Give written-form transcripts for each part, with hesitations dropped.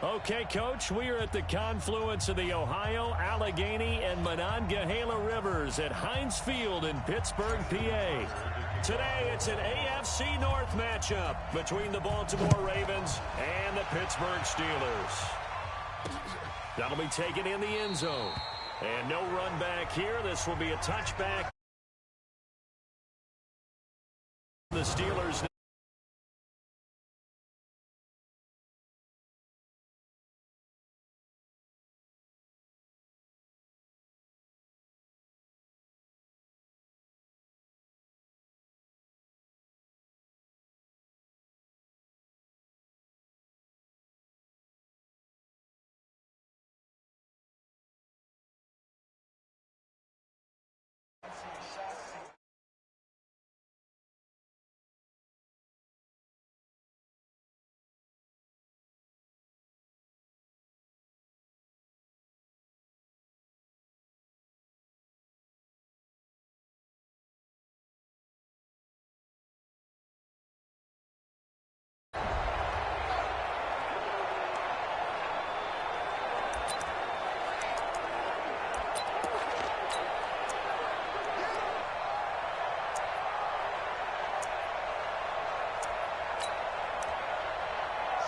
Okay, Coach, we are at the confluence of the Ohio, Allegheny, and Monongahela Rivers at Heinz Field in Pittsburgh, PA. Today, it's an AFC North matchup between the Baltimore Ravens and the Pittsburgh Steelers. That'll be taken in the end zone. And no run back here. This will be a touchback. The Steelers.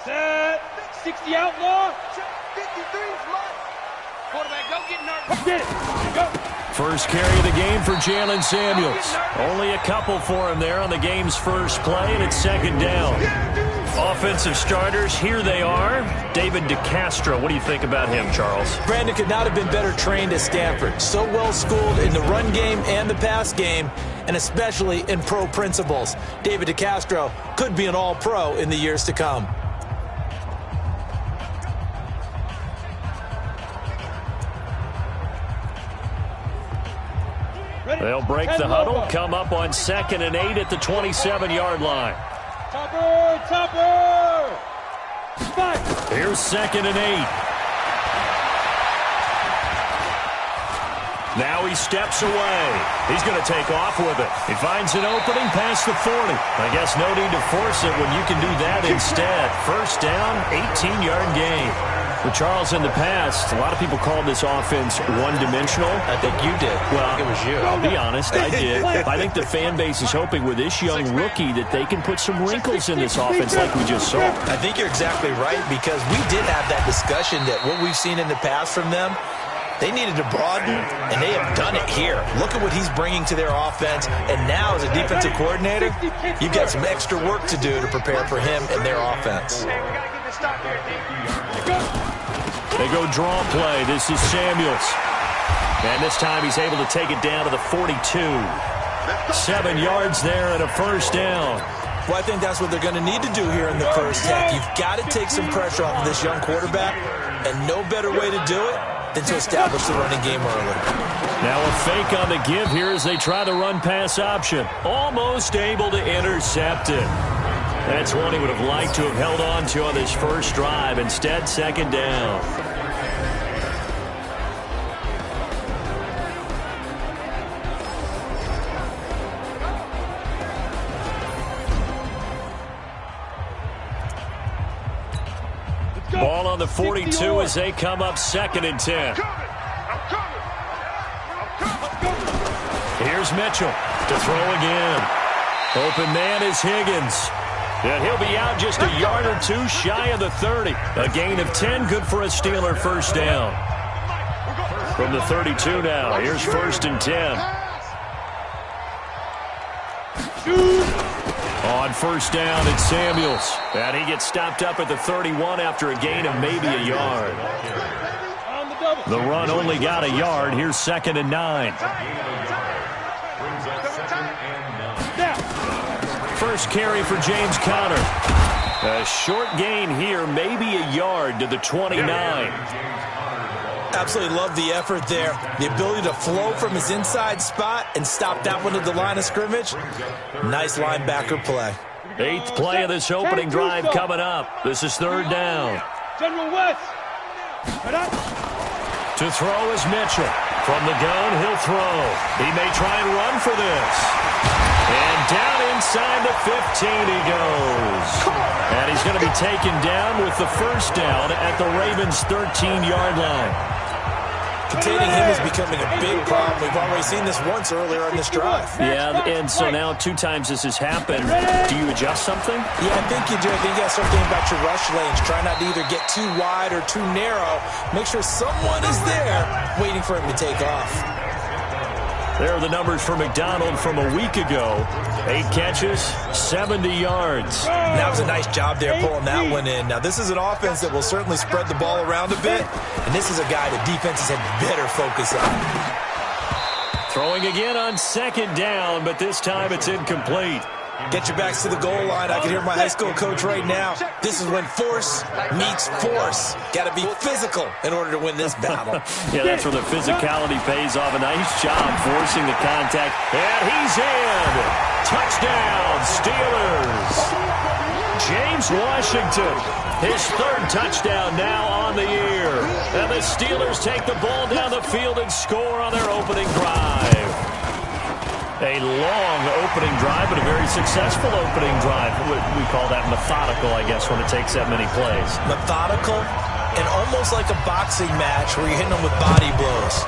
Set. 60 outlaw. 53 is mine. Quarterback, go get nervous. Get it. Go. First carry of the game for Jalen Samuels. Only a couple for him there on the game's first play, and it's second down. Offensive starters, here they are. David DeCastro, what do you think about him, Charles? Brandon could not have been better trained at Stanford. So well schooled in the run game and the pass game, and especially in pro principles. David DeCastro could be an all-pro in the years to come. They'll break the huddle, come up on 2nd and 8 at the 27-yard line. Topper! Spike! Here's 2nd and 8. Now he steps away. He's going to take off with it. He finds an opening past the 40. I guess no need to force it when you can do that instead. First down, 18-yard gain. Well, Charles, in the past, a lot of people called this offense one-dimensional. I think you did. Well, I think it was you. I'll be honest, I did. I think the fan base is hoping with this young rookie that they can put some wrinkles in this offense like we just saw. I think you're exactly right, because we did have that discussion that what we've seen in the past from them, they needed to broaden, and they have done it here. Look at what he's bringing to their offense, and now as a defensive coordinator, you've got some extra work to do to prepare for him and their offense. They go draw play. This is Samuels. And this time he's able to take it down to the 42. 7 yards there and a first down. Well, I think that's what they're going to need to do here in the first half. You've got to take some pressure off of this young quarterback, and no better way to do it than to establish the running game early. Now a fake on the give here as they try the run-pass option. Almost able to intercept it. That's one he would have liked to have held on to on this first drive. Instead, second down. Ball on the 42 as they come up 2nd and 10. Here's Mitchell to throw again. Open man is Higgins. And he'll be out just a yard or two shy of the 30. A gain of 10, good for a Steeler first down. From the 32 now, here's 1st and 10. On first down, it's Samuels. And he gets stopped up at the 31 after a gain of maybe a yard. The run only got a yard. Here's 2nd and 9. First carry for James Conner. A short gain here, maybe a yard to the 29. Absolutely love the effort there. The ability to flow from his inside spot and stop that one at the line of scrimmage. Nice linebacker play. 8th play of this opening drive coming up. This is 3rd down. General West. To throw is Mitchell. From the gun, he'll throw. He may try and run for this. And down inside the 15 he goes. And he's going to be taken down with the first down at the Ravens' 13-yard line. Containing him is becoming a big problem. We've already seen this once earlier on this drive. Yeah, and so now 2 times this has happened. Do you adjust something? Yeah, I think you do. I think you got to start thinking about your rush lanes. Try not to either get too wide or too narrow. Make sure someone is there waiting for him to take off. There are the numbers for McDonald from a week ago. 8 catches, 70 yards. That was a nice job there pulling that one in. Now, this is an offense that will certainly spread the ball around a bit, and this is a guy that defenses had better focus on. Throwing again on second down, but this time it's incomplete. Get your backs to the goal line. I can hear my high school coach right now. This is when force meets force. Got to be physical in order to win this battle. Yeah, that's where the physicality pays off. A nice job forcing the contact. And he's in. Touchdown, Steelers. James Washington, his 3rd touchdown now on the year. And the Steelers take the ball down the field and score on their opening drive. A long opening drive, but a very successful opening drive. We call that methodical, I guess, when it takes that many plays. Methodical and almost like a boxing match where you're hitting them with body blows.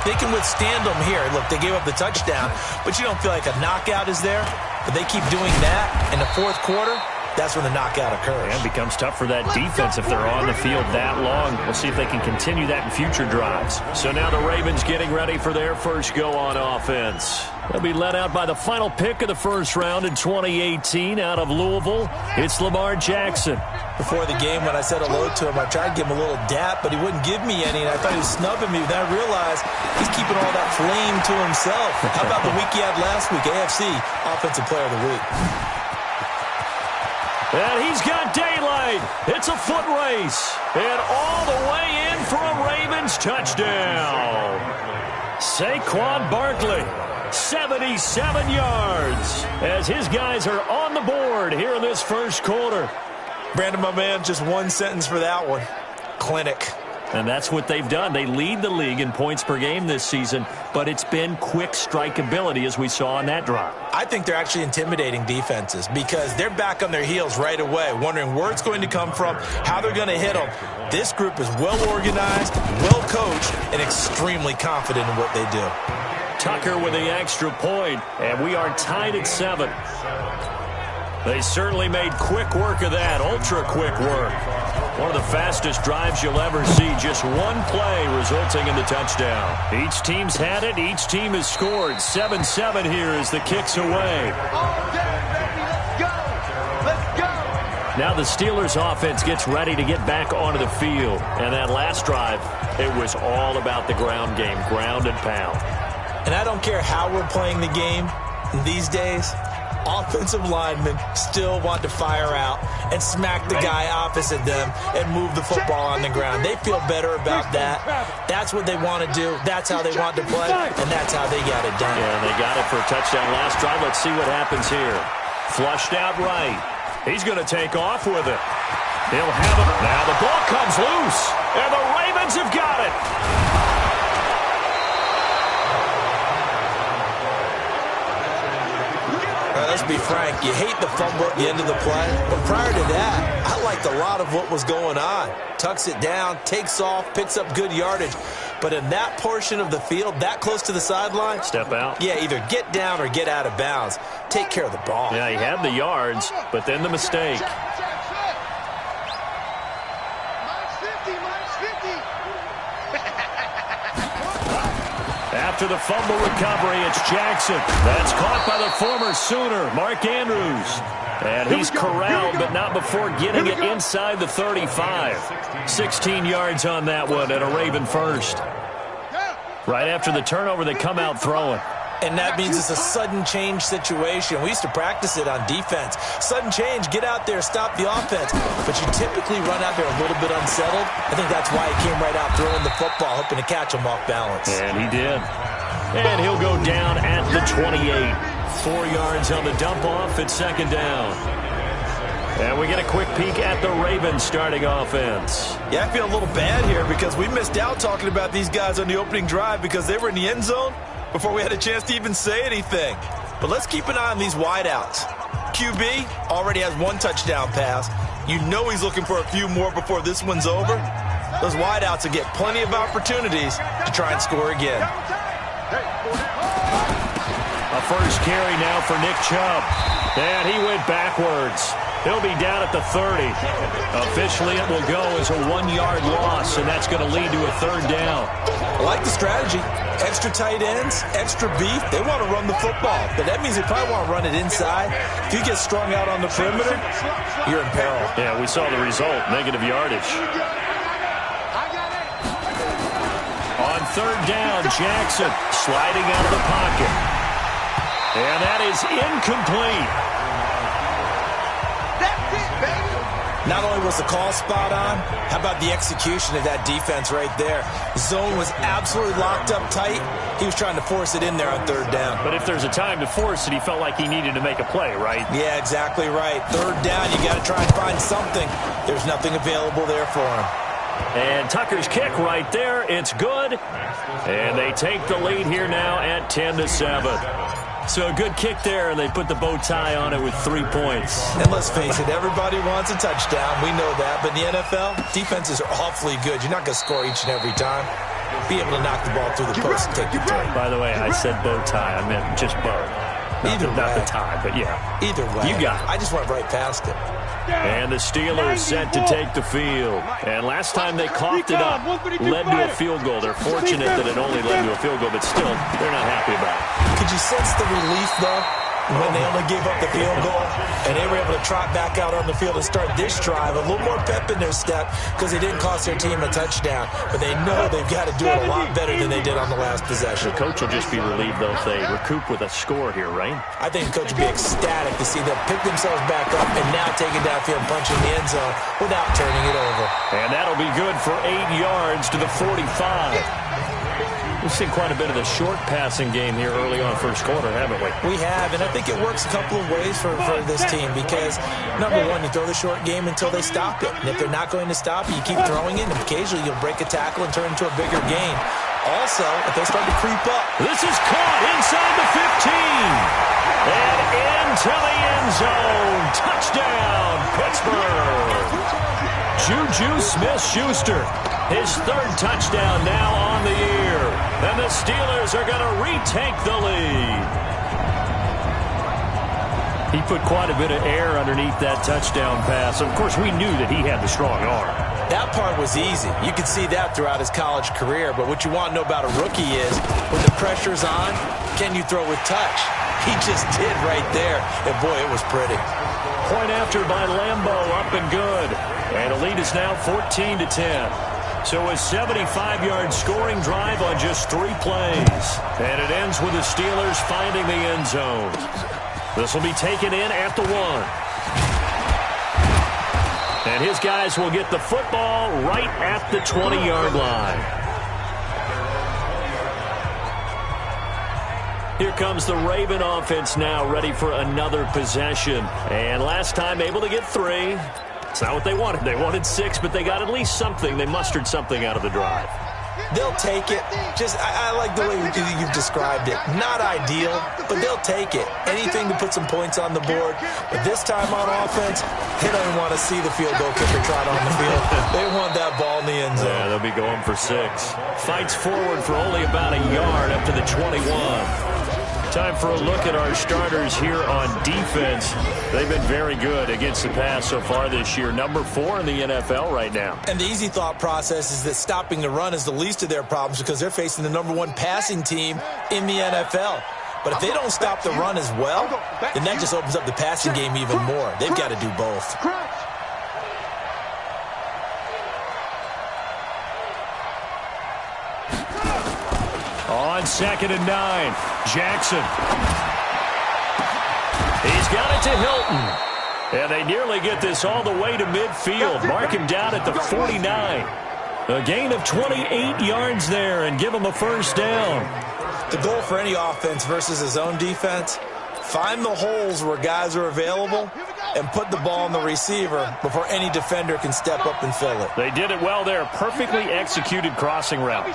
They can withstand them here. Look, they gave up the touchdown, but you don't feel like a knockout is there. But they keep doing that in the 4th quarter. That's when the knockout occurs. And it becomes tough for that defense if they're on the field that long. We'll see if they can continue that in future drives. So now the Ravens getting ready for their first go on offense. They'll be led out by the final pick of the first round in 2018 out of Louisville. It's Lamar Jackson. Before the game, when I said hello to him, I tried to give him a little dap, but he wouldn't give me any, and I thought he was snubbing me. Then I realized he's keeping all that flame to himself. How about the week he had last week? AFC Offensive Player of the Week. And he's got daylight. It's a foot race. And all the way in for a Ravens touchdown. Saquon Barkley, 77 yards, as his guys are on the board here in this first quarter. Brandon, my man, just one sentence for that one. Clinic. And that's what they've done. They lead the league in points per game this season, but it's been quick strikeability as we saw on that drive. I think they're actually intimidating defenses because they're back on their heels right away, wondering where it's going to come from, how they're going to hit them. This group is well organized, well coached, and extremely confident in what they do. Tucker with the extra point, and we are tied at 7. They certainly made quick work of that, ultra-quick work. One of the fastest drives you'll ever see, just one play resulting in the touchdown. Each team's had it, each team has scored. 7-7 here as the kick's away. Now the Steelers offense gets ready to get back onto the field. And that last drive, it was all about the ground game, ground and pound. And I don't care how we're playing the game these days, offensive linemen still want to fire out and smack the guy opposite them and move the football on the ground. They feel better about that. That's what they want to do. That's how they want to play, and that's how they got it done. Yeah, they got it for a touchdown last drive. Let's see what happens here. Flushed out right. He's going to take off with it. He'll have it. Now the ball comes loose, and the Ravens have got it. Let's be frank, you hate the fumble at the end of the play, but prior to that, I liked a lot of what was going on. Tucks it down, takes off, picks up good yardage, but in that portion of the field, that close to the sideline, step out. Yeah, either get down or get out of bounds. Take care of the ball. Yeah, he had the yards, but then the mistake. After the fumble recovery, it's Jackson. That's caught by the former Sooner, Mark Andrews. And he's corralled, but not before getting it inside the 35. 16 yards on that one and a Raven first. Right after the turnover, they come out throwing. And that means it's a sudden change situation. We used to practice it on defense. Sudden change, get out there, stop the offense. But you typically run out there a little bit unsettled. I think that's why he came right out throwing the football, hoping to catch him off balance. And he did. And he'll go down at the 28. 4 yards on the dump-off at second down. And we get a quick peek at the Ravens starting offense. Yeah, I feel a little bad here because we missed out talking about these guys on the opening drive because they were in the end zone before we had a chance to even say anything. But let's keep an eye on these wideouts. QB already has 1 touchdown pass. You know he's looking for a few more before this one's over. Those wideouts will get plenty of opportunities to try and score again. A first carry now for Nick Chubb. And he went backwards. He'll be down at the 30. Officially, it will go as a 1-yard loss, and that's going to lead to a 3rd down. I like the strategy. Extra tight ends, extra beef. They want to run the football, but that means they probably want to run it inside. If you get strung out on the perimeter, you're in peril. Yeah, we saw the result, negative yardage. On 3rd down, Jackson sliding out of the pocket. And that is incomplete. Not only was the call spot on, how about the execution of that defense right there? Zone was absolutely locked up tight. He was trying to force it in there on 3rd down. But if there's a time to force it, he felt like he needed to make a play, right? Yeah, exactly right. 3rd down, you got to try and find something. There's nothing available there for him. And Tucker's kick right there. It's good. And they take the lead here now at 10-7. So a good kick there, and they put the bow tie on it with 3 points. And let's face it, everybody wants a touchdown. We know that. But in the NFL, defenses are awfully good. You're not going to score each and every time. Be able to knock the ball through the post and take the turn. By the way, I said bow tie. I meant just bow. Not the tie, but yeah. Either way. You got it. I just went right past it. And the Steelers set to take the field. And last time they coughed it up, led to a field goal. They're fortunate that it only led to a field goal, but still, they're not happy about it. Could you sense the relief, though, when they only gave up the field goal and they were able to trot back out on the field and start this drive? A little more pep in their step because they didn't cost their team a touchdown. But they know they've got to do it a lot better than they did on the last possession. The coach will just be relieved, though, if they recoup with a score here, right? I think the coach would be ecstatic to see them pick themselves back up and now take it downfield and punch in the end zone without turning it over. And that'll be good for 8 yards to the 45. We've seen quite a bit of the short passing game here early on first quarter, haven't we? We have, and I think it works a couple of ways for this team because, number one, you throw the short game until they stop it. And if they're not going to stop it, you keep throwing it, and occasionally you'll break a tackle and turn into a bigger gain. Also, if they start to creep up. This is caught inside the 15. And into the end zone. Touchdown, Pittsburgh. Juju Smith-Schuster. His 3rd touchdown now on the year. And the Steelers are going to retake the lead. He put quite a bit of air underneath that touchdown pass. Of course, we knew that he had the strong arm. That part was easy. You could see that throughout his college career. But what you want to know about a rookie is when the pressure's on, can you throw with touch? He just did right there. And, boy, it was pretty. Point after by Lambeau, up and good. And the lead is now 14-10. So a 75-yard scoring drive on just 3 plays. And it ends with the Steelers finding the end zone. This will be taken in at the 1. And his guys will get the football right at the 20-yard line. Here comes the Raven offense now, ready for another possession. And last time able to get 3. It's not what they wanted. They wanted 6, but they got at least something. They mustered something out of the drive. They'll take it. I like the way you've described it. Not ideal, but they'll take it. Anything to put some points on the board. But this time on offense, they don't even want to see the field goal kicker trot on the field. They want that ball in the end zone. Yeah, they'll be going for 6. Fights forward for only about a yard up to the 21. Time for a look at our starters here on defense. They've been very good against the pass so far this year. Number 4 in the NFL right now. And the easy thought process is that stopping the run is the least of their problems because they're facing the number 1 passing team in the NFL. But if they don't stop the run as well, then that just opens up the passing game even more. They've got to do both. On 2nd and 9, Jackson. He's got it to Hilton. And they nearly get this all the way to midfield. Mark him down at the 49. A gain of 28 yards there and give him a first down. The goal for any offense versus his own defense, find the holes where guys are available and put the ball on the receiver before any defender can step up and fill it. They did it well there. Perfectly executed crossing route.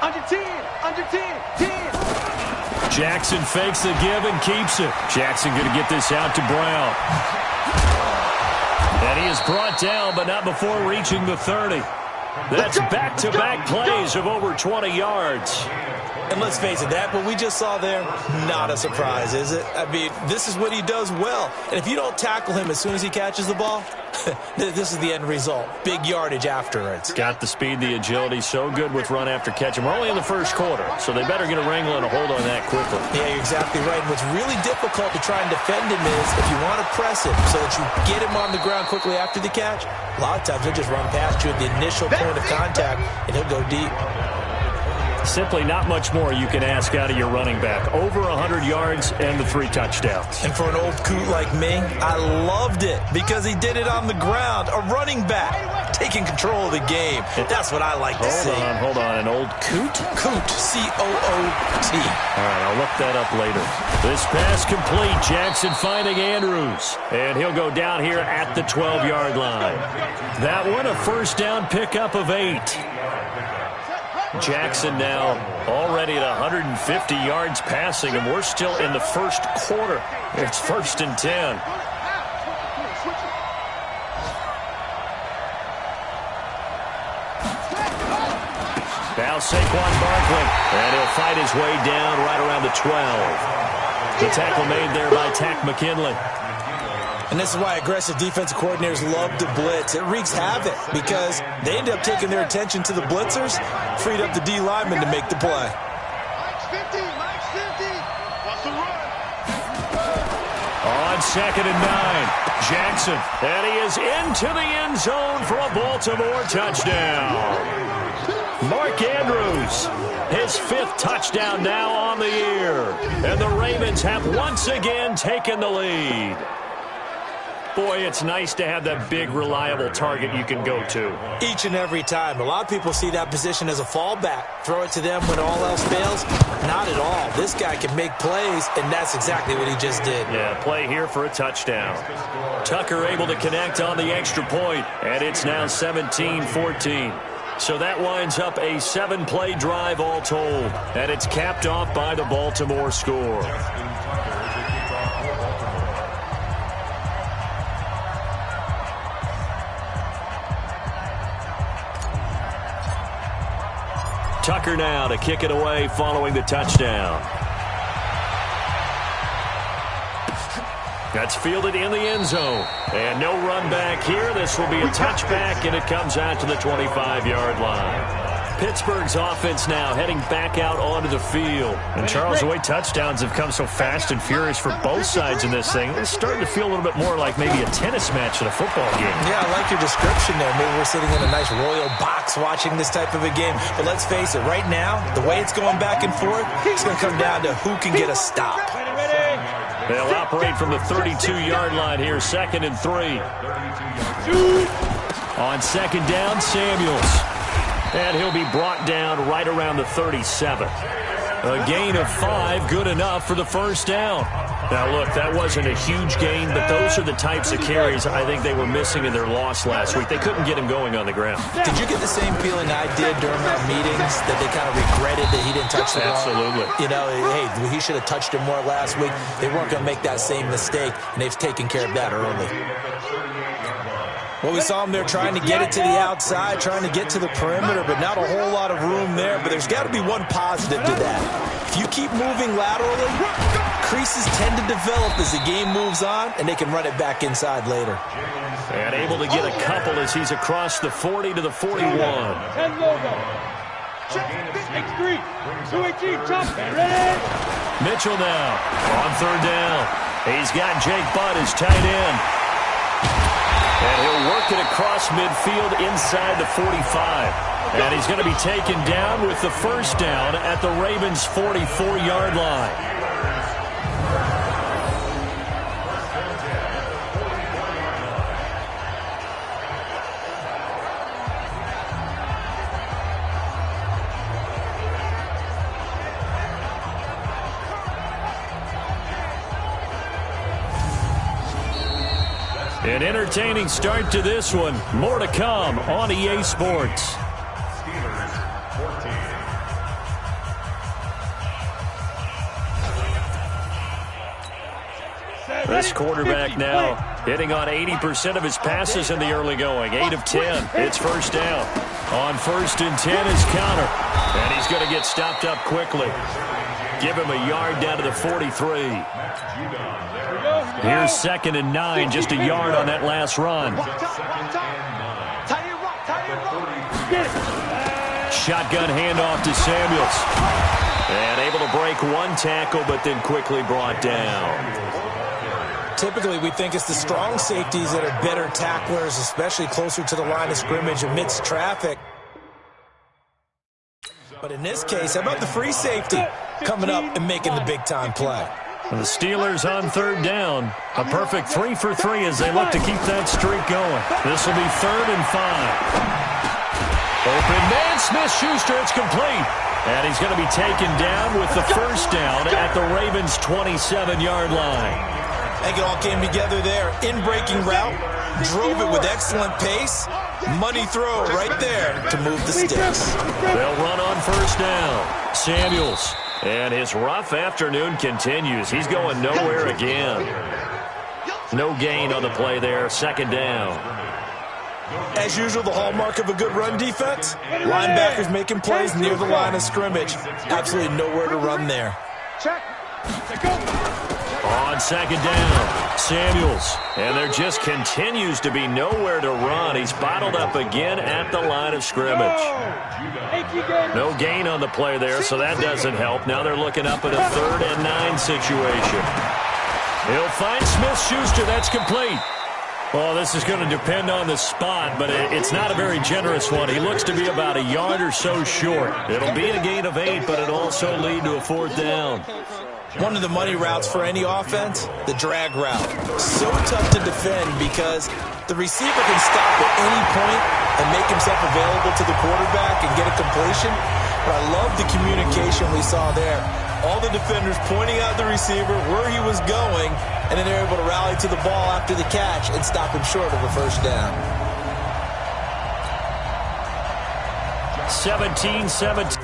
Under 10, under 10, 10. Jackson fakes the give and keeps it. Jackson going to get this out to Brown. And he is brought down, but not before reaching the 30. That's back-to-back plays of over 20 yards. And let's face it, what we just saw there, not a surprise, is it? I mean, this is what he does well. And if you don't tackle him as soon as he catches the ball, this is the end result. Big yardage afterwards. Got the speed, the agility, so good with run after catch. And we're only in the first quarter, so they better get a wrangle and a hold on that quickly. Yeah, you're exactly right. And what's really difficult to try and defend him is if you want to press him so that you get him on the ground quickly after the catch, a lot of times he'll just run past you at the initial point of contact, and he'll go deep. Simply not much more you can ask out of your running back. Over 100 yards and the 3 touchdowns. And for an old coot like me, I loved it because he did it on the ground. A running back taking control of the game. That's what I like to see. Hold on. An old coot? Coot. C-O-O-T. All right, I'll look that up later. This pass complete. Jackson finding Andrews. And he'll go down here at the 12-yard line. That one, a first down pickup of 8. Jackson now already at 150 yards passing, and we're still in the first quarter. It's 1st and 10. Now Saquon Barkley, and he'll fight his way down right around the 12. The tackle made there by Takk McKinley. And this is why aggressive defensive coordinators love to blitz. It wreaks havoc because they end up taking their attention to the blitzers, freed up the D lineman to make the play. On 2nd and 9, Jackson, and he is into the end zone for a Baltimore touchdown. Mark Andrews, his 5th touchdown now on the year. And the Ravens have once again taken the lead. Boy, it's nice to have that big, reliable target you can go to. Each and every time. A lot of people see that position as a fallback. Throw it to them when all else fails. Not at all. This guy can make plays, and that's exactly what he just did. Yeah, play here for a touchdown. Tucker able to connect on the extra point, and it's now 17-14. So that winds up a 7-play drive all told, and it's capped off by the Baltimore score. Tucker now to kick it away following the touchdown. That's fielded in the end zone. And no run back here. This will be a touchback, and it comes out to the 25-yard line. Pittsburgh's offense now heading back out onto the field. And Charles, the way touchdowns have come so fast and furious for both sides in this thing, it's starting to feel a little bit more like maybe a tennis match in a football game. Yeah, I like your description there. Maybe we're sitting in a nice royal box watching this type of a game. But let's face it, right now, the way it's going back and forth, it's going to come down to who can get a stop. They'll operate from the 32-yard line here, 2nd and 3. On 2nd down, Samuels. And he'll be brought down right around the 37. A gain of 5, good enough for the first down. Now, look, that wasn't a huge gain, but those are the types of carries I think they were missing in their loss last week. They couldn't get him going on the ground. Did you get the same feeling I did during our meetings, that they kind of regretted that he didn't touch the ball? Absolutely. You know, hey, he should have touched him more last week. They weren't going to make that same mistake, and they've taken care of that early. Well, we saw him there trying to get it to the outside, trying to get to the perimeter, but not a whole lot of room there. But there's got to be one positive to that. If you keep moving laterally, creases tend to develop as the game moves on, and they can run it back inside later. And able to get a couple as he's across the 40 to the 41. Mitchell now on 3rd down. He's got Jake Butt as tight end. And he'll work it across midfield inside the 45. And he's going to be taken down with the first down at the Ravens' 44-yard line. An entertaining start to this one. More to come on EA Sports. This quarterback now hitting on 80% of his passes in the early going. 8 of 10. It's first down. On 1st and 10 is counter. And he's going to get stopped up quickly. Give him a yard down to the 43. Here's 2nd and 9. Just a yard on that last run. Shotgun handoff to Samuels. And able to break one tackle, but then quickly brought down. Typically, we think it's the strong safeties that are better tacklers, especially closer to the line of scrimmage amidst traffic. But in this case, how about the free safety coming up and making the big-time play? The Steelers on 3rd down. A perfect 3 for 3 as they look to keep that streak going. This will be 3rd and 5. Open man, Smith-Schuster, it's complete. And he's going to be taken down with the first down at the Ravens' 27-yard line. I think it all came together there. In-breaking route, drove it with excellent pace. Money throw right there to move the sticks. They'll run on 1st down. Samuels. And his rough afternoon continues. He's going nowhere again. No gain on the play there. 2nd down. As usual, the hallmark of a good run defense, linebackers making plays near the line of scrimmage. Absolutely nowhere to run there. On 2nd down, Samuels. And there just continues to be nowhere to run. He's bottled up again at the line of scrimmage. No gain on the play there, so that doesn't help. Now they're looking up at a 3rd and 9 situation. He'll find Smith-Schuster. That's complete. Well, this is going to depend on the spot, but it's not a very generous one. He looks to be about a yard or so short. It'll be a gain of 8, but it'll also lead to a 4th down. One of the money routes for any offense, the drag route. So tough to defend because the receiver can stop at any point and make himself available to the quarterback and get a completion. But I love the communication we saw there. All the defenders pointing out the receiver, where he was going, and then they're able to rally to the ball after the catch and stop him short of a first down. 17-17.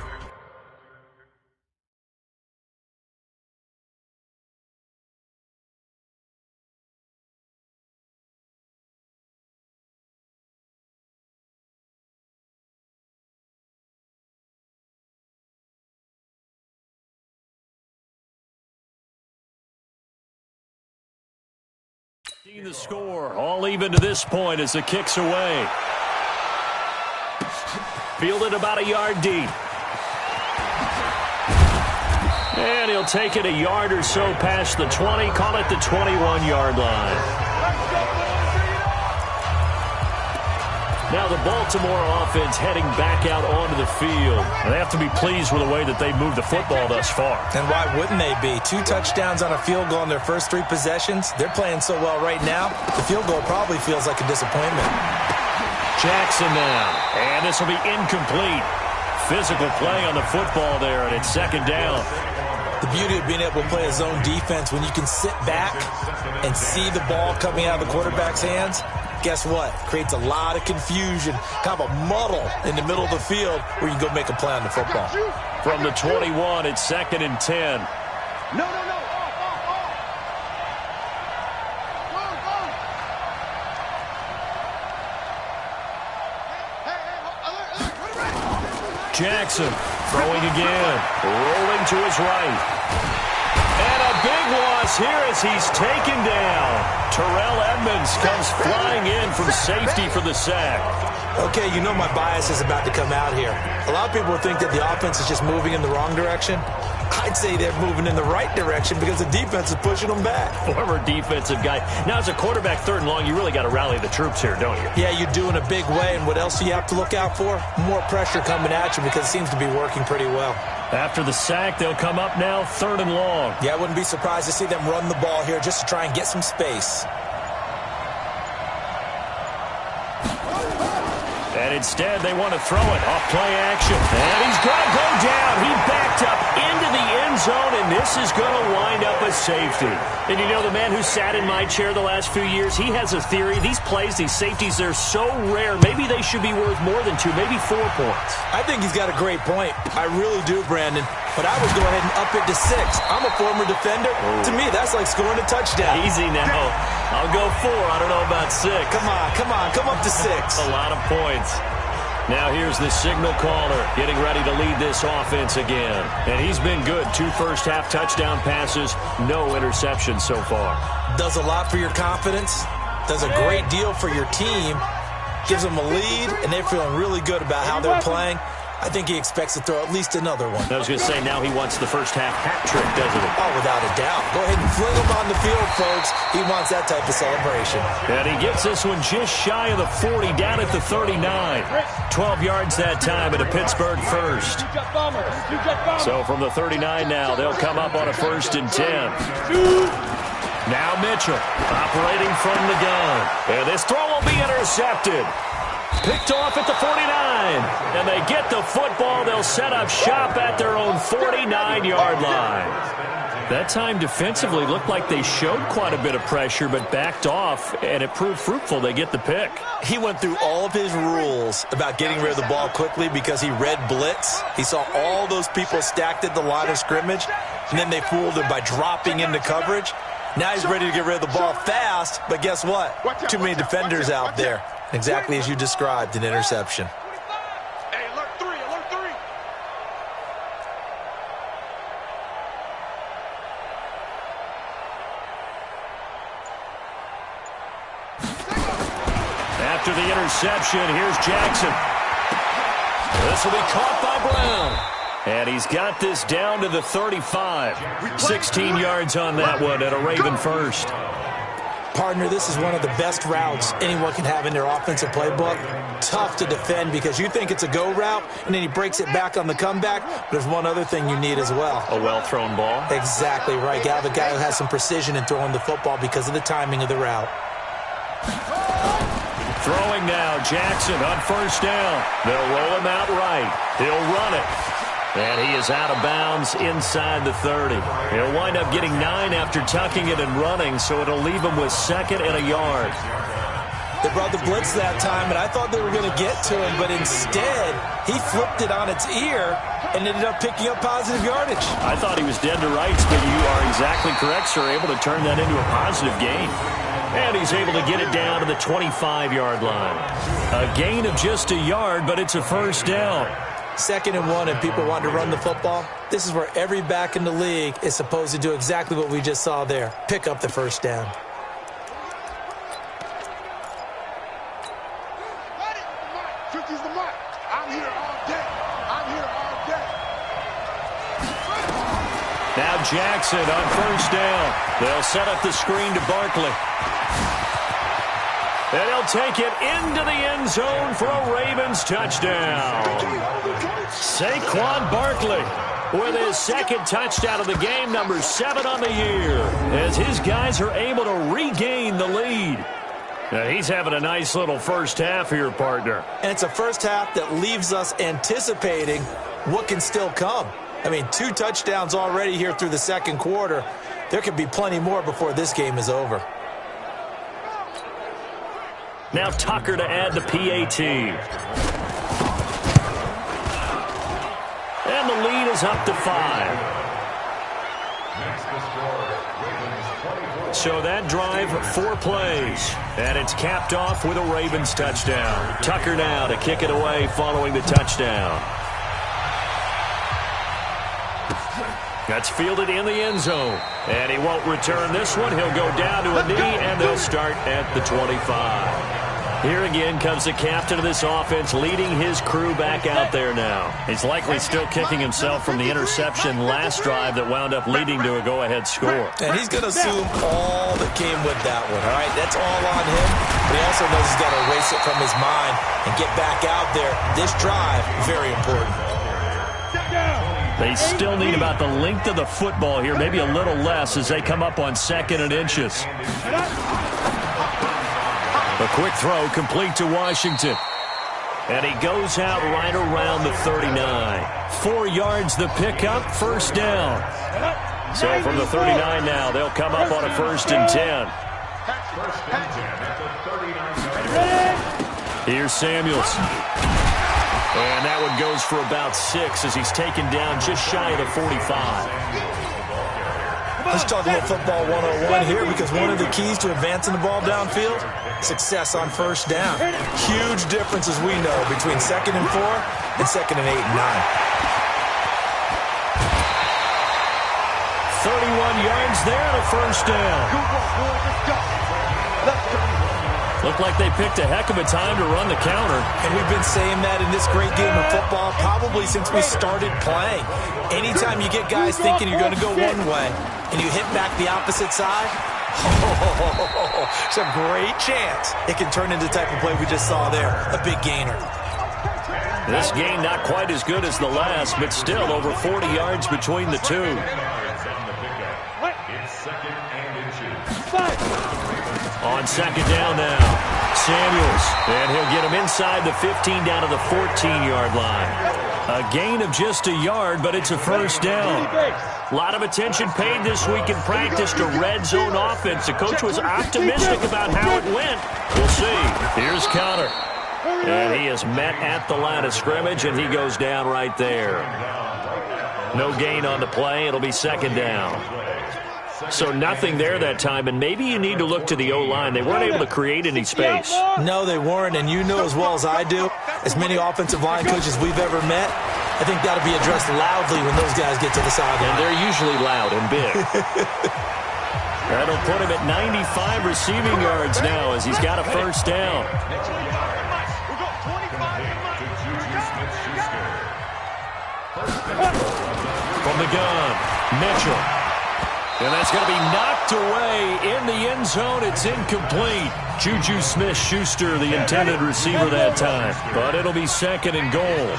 The score, all even to this point as the kick's away. Fielded about a yard deep. And he'll take it a yard or so past the 20, call it the 21-yard line. Now the Baltimore offense heading back out onto the field. They have to be pleased with the way that they moved the football thus far. And why wouldn't they be? 2 touchdowns on a field goal in their first 3 possessions. They're playing so well right now, the field goal probably feels like a disappointment. Jackson now. And this will be incomplete. Physical play on the football there, and it's 2nd down. The beauty of being able to play a zone defense when you can sit back and see the ball coming out of the quarterback's hands, guess what? Creates a lot of confusion, kind of a muddle in the middle of the field where you can go make a play on the football. From the 21, it's 2nd and 10. No. Jackson throwing again, rolling to his right. And a big loss here as he's taken down. Terrell Edmunds comes flying in from safety for the sack. Okay, you know my bias is about to come out here. A lot of people would think that the offense is just moving in the wrong direction. I'd say they're moving in the right direction because the defense is pushing them back. Former defensive guy. Now, as a quarterback 3rd and long, you really got to rally the troops here, don't you? Yeah, you do in a big way. And what else do you have to look out for? More pressure coming at you because it seems to be working pretty well. After the sack, they'll come up now 3rd and long. Yeah, I wouldn't be surprised to see them run the ball here just to try and get some space. And instead, they want to throw it off play action. And he's going to go down. He backed up into the end zone, and this is going to wind up a safety. And you know, the man who sat in my chair the last few years, he has a theory. These plays, these safeties, they're so rare. Maybe they should be worth more than 2, maybe 4 points. I think he's got a great point. I really do, Brandon. But I would go ahead and up it to 6. I'm a former defender. To me, that's like scoring a touchdown. Easy now. I'll go 4. I don't know about 6. Come on. Come up to 6. A lot of points. Now here's the signal caller getting ready to lead this offense again. And he's been good. 2 first-half touchdown passes, no interceptions so far. Does a lot for your confidence. Does a great deal for your team. Gives them a lead, and they're feeling really good about how they're playing. I think he expects to throw at least another one. I was going to say, now he wants the first-half hat trick, doesn't he? Oh, without a doubt. Go ahead and fling him on the field, folks. He wants that type of celebration. And he gets this one just shy of the 40, down at the 39. 12 yards that time at a Pittsburgh first. So from the 39 now, they'll come up on a 1st and 10. Now Mitchell operating from the gun. And this throw will be intercepted. Picked off at the 49. And they get the football. They'll set up shop at their own 49-yard line. That time defensively looked like they showed quite a bit of pressure but backed off, and it proved fruitful. They get the pick. He went through all of his rules about getting rid of the ball quickly because he read blitz. He saw all those people stacked at the line of scrimmage, and then they fooled him by dropping into coverage. Now he's ready to get rid of the ball fast, but guess what? Too many defenders out there. Exactly as you described, an interception. Hey, alert 3. After the interception, here's Jackson. This will be caught by Brown. And he's got this down to the 35. 16 yards on that one at a Raven first. Partner, this is one of the best routes anyone can have in their offensive playbook. Tough to defend because you think it's a go route, and then he breaks it back on the comeback. There's one other thing you need as well. A well-thrown ball? Exactly right. You have a guy who has some precision in throwing the football because of the timing of the route. Throwing now, Jackson on 1st down. They'll roll him out right. He'll run it. And he is out of bounds inside the 30. He'll wind up getting 9 after tucking it and running, so it'll leave him with 2nd and a yard. They brought the blitz that time, and I thought they were going to get to him, but instead, he flipped it on its ear and ended up picking up positive yardage. I thought he was dead to rights, but you are exactly correct, sir. Able to turn that into a positive gain. And he's able to get it down to the 25-yard line. A gain of just a yard, but it's a 1st down. 2nd and 1, and people want to run the football. This is where every back in the league is supposed to do exactly what we just saw there. Pick up the 1st down. Now Jackson on 1st down. They'll set up the screen to Barkley. And he'll take it into the end zone for a Ravens touchdown. Saquon Barkley with his 2nd touchdown of the game, number 7 on the year, as his guys are able to regain the lead. Now he's having a nice little first half here, partner. And it's a first half that leaves us anticipating what can still come. I mean, 2 touchdowns already here through the 2nd quarter. There could be plenty more before this game is over. Now Tucker to add the PAT. And the lead is up to 5. So that drive, 4 plays. And it's capped off with a Ravens touchdown. Tucker now to kick it away following the touchdown. That's fielded in the end zone. And he won't return this one. He'll go down to a knee, and they'll start at the 25. Here again comes the captain of this offense, leading his crew back out there now. He's likely still kicking himself from the interception last drive that wound up leading to a go-ahead score. And he's going to assume all that came with that one, all right? That's all on him. But he also knows he's got to erase it from his mind and get back out there. This drive, very important. They still need about the length of the football here, maybe a little less as they come up on 2nd and inches. A quick throw complete to Washington. And he goes out right around the 39. 4 yards the pickup, first down. So from the 39 now, they'll come up on a 1st and 10. Here's Samuels. And that one goes for about 6 as he's taken down just shy of the 45. Let's talk about football 101 here, because one of the keys to advancing the ball downfield, success on 1st down. Huge difference, as we know, between 2nd and 4 and 2nd and 8 and 9. 31 yards there and a 1st down. Looked like they picked a heck of a time to run the counter. And we've been saying that in this great game of football probably since we started playing. Anytime you get guys thinking you're going to go one way and you hit back the opposite side, it's a great chance it can turn into the type of play we just saw there, a big gainer. This game not quite as good as the last, but still over 40 yards between the two. On 2nd down now, Samuels, and he'll get him inside the 15 down to the 14-yard line. A gain of just a yard, but it's a 1st down. A lot of attention paid this week in practice to red zone offense. The coach was optimistic about how it went. We'll see. Here's Connor. And he is met at the line of scrimmage, and he goes down right there. No gain on the play. It'll be 2nd down. So nothing there that time, and maybe you need to look to the O-line. They weren't able to create any space. No, they weren't, and you know as well as I do, as many offensive line coaches we've ever met, I think that'll be addressed loudly when those guys get to the sideline. And they're usually loud and big. That'll put him at 95 receiving yards now as he's got a 1st down. From the gun, Mitchell. And that's going to be knocked away in the end zone. It's incomplete. Juju Smith-Schuster, the intended receiver that time. But it'll be 2nd and goal.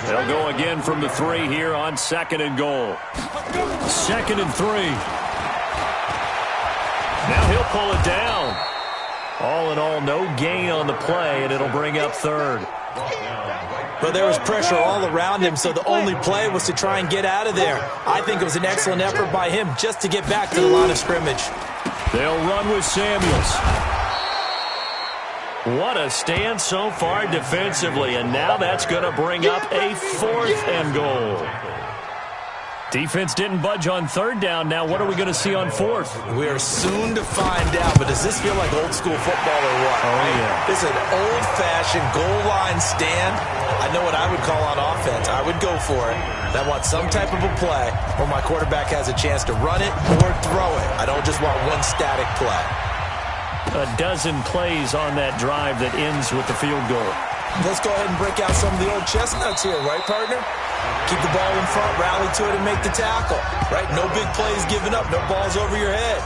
They'll go again from the 3 here on 2nd and goal. 2nd and 3. Now he'll pull it down. All in all, no gain on the play, and it'll bring up 3rd. But there was pressure all around him, so the only play was to try and get out of there. I think it was an excellent effort by him just to get back to the line of scrimmage. They'll run with Samuels. What a stand so far defensively, and now that's going to bring up a 4th and goal. Defense didn't budge on 3rd down. Now what are we going to see on 4th? We are soon to find out, but does this feel like old school football or what? Oh, yeah. This is an old-fashioned goal line stand. I know what I would call on offense. I would go for it. I want some type of a play where my quarterback has a chance to run it or throw it. I don't just want one static play. A dozen plays on that drive that ends with the field goal. Let's go ahead and break out some of the old chestnuts here, right, partner? Keep the ball in front, rally to it, and make the tackle, right? No big plays given up, no balls over your head.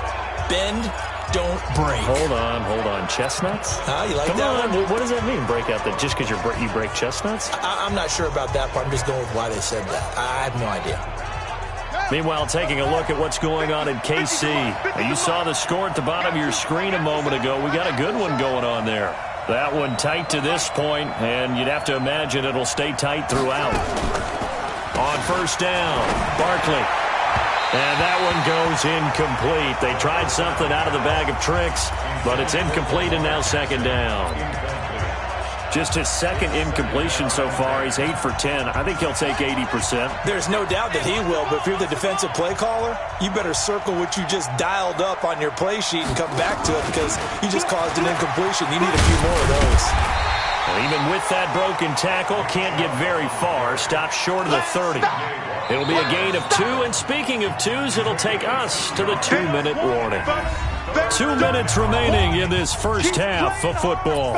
Bend, don't break. Hold on. Chestnuts? You like Come that on. one? What does that mean, break out? That just because you break chestnuts? I'm not sure about that part. I'm just going with why they said that. I have no idea. Meanwhile, taking a look at what's going on in KC. You saw the score at the bottom of your screen a moment ago. We got a good one going on there. That one tight to this point, and you'd have to imagine it'll stay tight throughout. On 1st down, Barkley. And that one goes incomplete. They tried something out of the bag of tricks, but it's incomplete and now 2nd down. Just his 2nd incompletion so far. He's 8 for 10. I think he'll take 80%. There's no doubt that he will, but if you're the defensive play caller, you better circle what you just dialed up on your play sheet and come back to it because you just caused an incompletion. You need a few more of those. Well, even with that broken tackle, can't get very far. Stops short of the 30. It'll be a gain of 2, and speaking of 2s, it'll take us to the 2-minute warning. 2 minutes remaining in this first half of football.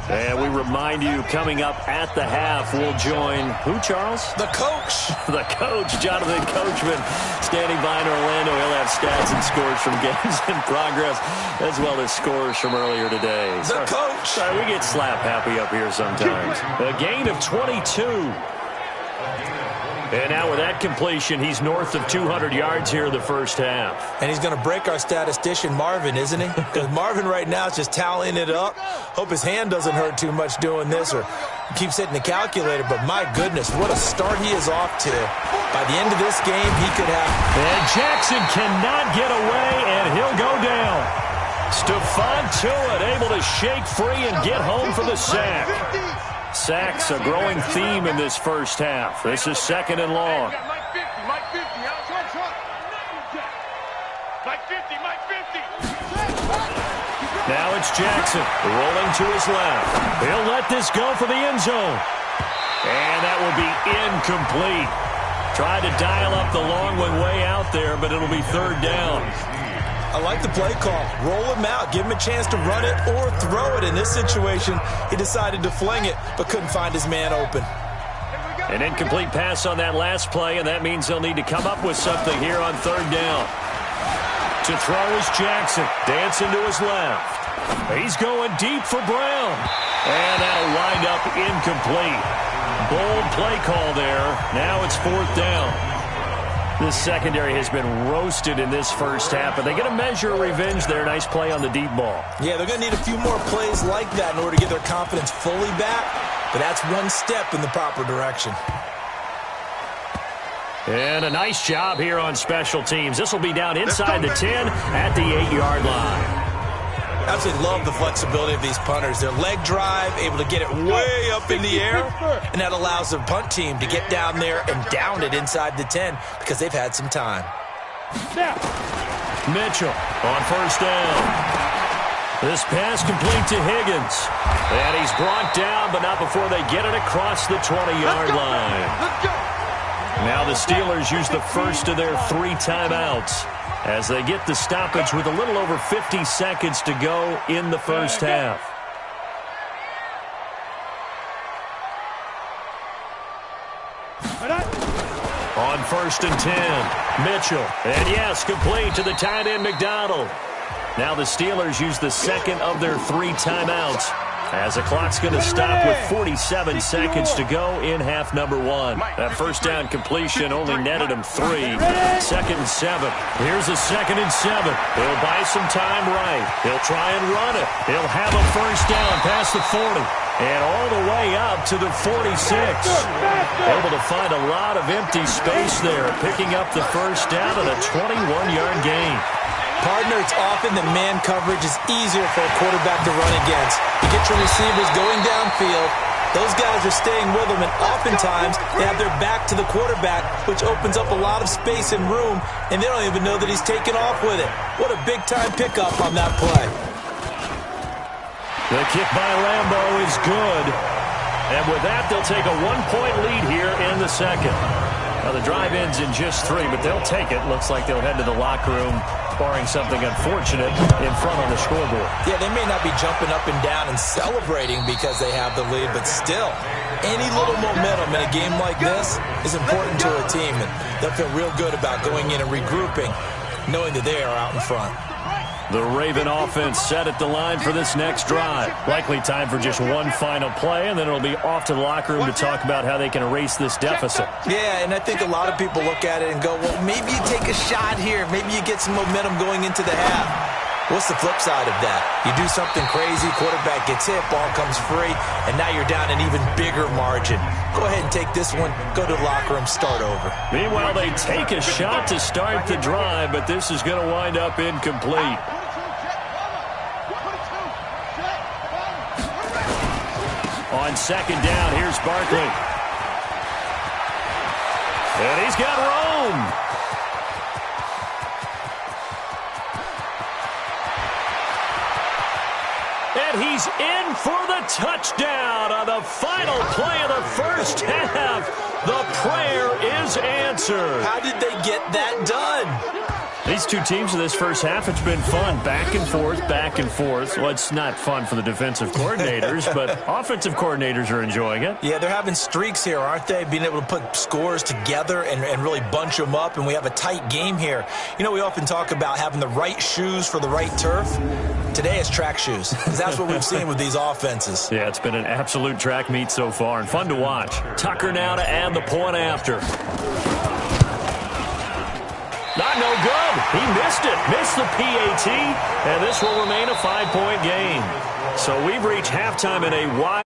And we remind you, coming up at the half, we'll join who, Charles? The coach. The coach, Jonathan Coachman, standing by in Orlando. He'll have stats and scores from games in progress, as well as scores from earlier today. The coach. Sorry, we get slap happy up here sometimes. A gain of 22. And now with that completion, he's north of 200 yards here in the first half. And he's going to break our statistician, Marvin, isn't he? Because Marvin right now is just tallying it up. Hope his hand doesn't hurt too much doing this or keeps hitting the calculator. But my goodness, what a start he is off to. By the end of this game, he could have... And Jackson cannot get away, and he'll go down. Stephon Tuitt able to shake free and get home for the sack. Sacks a growing theme in this first half. This is second and long. Now it's Jackson rolling to his left. He'll let this go for the end zone. And that will be incomplete. Tried to dial up the long one way out there, but it'll be third down. I like the play call. Roll him out. Give him a chance to run it or throw it. In this situation, he decided to fling it, but couldn't find his man open. An incomplete pass on that last play, and that means they'll need to come up with something here on third down. To throw is Jackson. Dancing to his left. He's going deep for Brown. And that'll wind up incomplete. Bold play call there. Now it's fourth down. This secondary has been roasted in this first half, but they get a measure of revenge there. Nice play on the deep ball. Yeah, they're going to need a few more plays like that in order to get their confidence fully back, but that's one step in the proper direction. And a nice job here on special teams. This will be down inside the 10 at the 8-yard line. I absolutely love the flexibility of these punters. Their leg drive, able to get it way up in the air, and that allows the punt team to get down there and down it inside the 10 because they've had some time. Mitchell on first down. This pass complete to Higgins. And he's brought down, but not before they get it across the 20-yard line. Now the Steelers use the first of their 3 timeouts as they get the stoppage with a little over 50 seconds to go in the first half. On first and 10, Mitchell. And yes, complete to the tight end, McDonald. Now the Steelers use the second of their 3 timeouts as the clock's going to stop with 47 seconds to go in half number 1. That first down completion only netted him 3. Second and 7. Here's a second and 7. He'll buy some time right. He'll try and run it. He'll have a first down past the 40 and all the way up to the 46. Able to find a lot of empty space there, picking up the first down and a 21-yard gain. Partner, it's often that man coverage is easier for a quarterback to run against. You get your receivers going downfield, those guys are staying with them, and oftentimes they have their back to the quarterback, which opens up a lot of space and room, and they don't even know that he's taken off with it. What a big-time pickup on that play. The kick by Lambo is good, and with that, they'll take a 1-point lead here in the second. Now, the drive ends in just 3, but they'll take it. Looks like they'll head to the locker room, barring something unfortunate in front on the scoreboard. Yeah, they may not be jumping up and down and celebrating because they have the lead, but still, any little momentum in a game like this is important to a team, and they'll feel real good about going in and regrouping, knowing that they are out in front. The Raven offense set at the line for this next drive. Likely time for just one final play, and then it'll be off to the locker room to talk about how they can erase this deficit. Yeah, and I think a lot of people look at it and go, well, maybe you take a shot here. Maybe you get some momentum going into the half. What's the flip side of that? You do something crazy, quarterback gets hit, ball comes free, and now you're down an even bigger margin. Go ahead and take this one, go to the locker room, start over. Meanwhile, they take a shot to start the drive, but this is going to wind up incomplete. On second down, here's Barkley. And he's got Rome. And he's in for the touchdown on the final play of the first half. The prayer is answered. How did they get that done? These two teams in this first half, it's been fun. Back and forth, back and forth. Well, it's not fun for the defensive coordinators, but offensive coordinators are enjoying it. Yeah, they're having streaks here, aren't they? Being able to put scores together and really bunch them up, and we have a tight game here. You know, we often talk about having the right shoes for the right turf. Today it's track shoes, because that's what we've seen with these offenses. Yeah, it's been an absolute track meet so far, and fun to watch. Tucker now to add the point after. Not no good. He missed it. Missed the PAT, and this will remain a 5-point game. So we've reached halftime in a wide.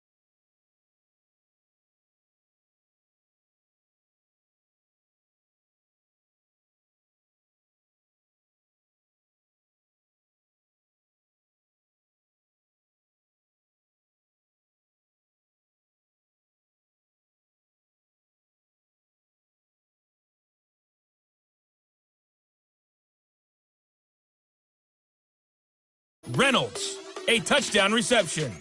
Reynolds, a touchdown reception.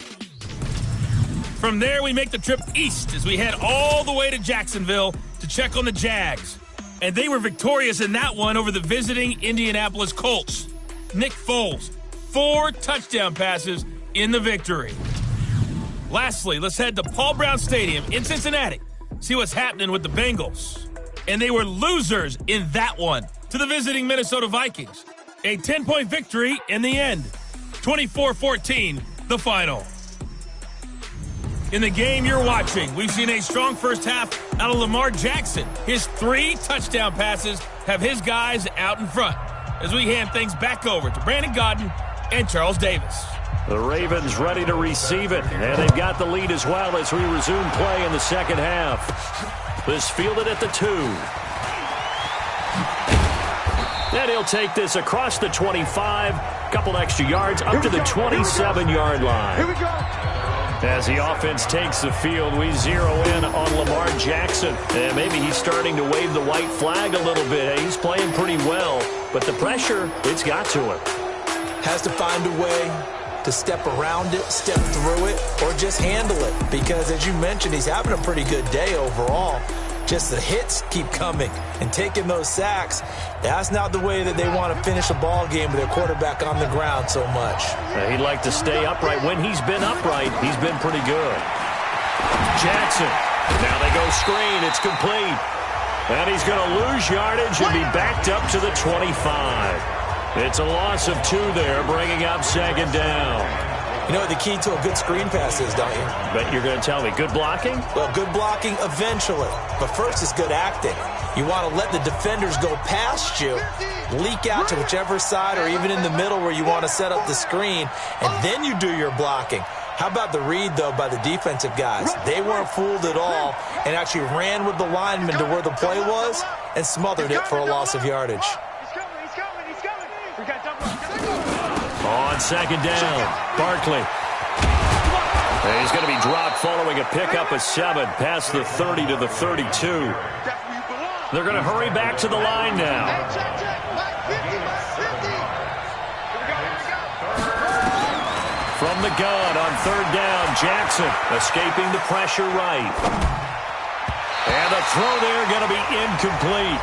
From there, we make the trip east as we head all the way to Jacksonville to check on the Jags. And they were victorious in that one over the visiting Indianapolis Colts. Nick Foles, 4 touchdown passes in the victory. Lastly, let's head to Paul Brown Stadium in Cincinnati, see what's happening with the Bengals. And they were losers in that one to the visiting Minnesota Vikings. A 10-point victory in the end. 24-14, the final. In the game you're watching, we've seen a strong first half out of Lamar Jackson. His 3 touchdown passes have his guys out in front as we hand things back over to Brandon Gaudin and Charles Davis. The Ravens ready to receive it, and they've got the lead as well as we resume play in the second half. This fielded at the 2. And he'll take this across the 25, couple extra yards, up to the 27-yard line. Here we go. As the offense takes the field, we zero in on Lamar Jackson. And maybe he's starting to wave the white flag a little bit. He's playing pretty well, but the pressure, it's got to him. Has to find a way to step around it, step through it, or just handle it. Because, as you mentioned, he's having a pretty good day overall. Just the hits keep coming and taking those sacks. That's not the way that they want to finish a ball game with their quarterback on the ground so much. He'd like to stay upright. When he's been upright, he's been pretty good. Jackson. Now they go screen. It's complete. And he's going to lose yardage and be backed up to the 25. It's a loss of 2 there, bringing up second down. You know what the key to a good screen pass is, don't you? But you're going to tell me, good blocking? Well, good blocking eventually. But first is good acting. You want to let the defenders go past you, leak out to whichever side or even in the middle where you want to set up the screen, and then you do your blocking. How about the read, though, by the defensive guys? They weren't fooled at all and actually ran with the lineman to where the play was and smothered it for a loss of yardage. He's coming. We got double. On second down, Barkley. He's going to be dropped following a pickup of 7 past the 30 to the 32. They're going to hurry back to the line now. From the gun on third down, Jackson escaping the pressure right. And the throw there going to be incomplete.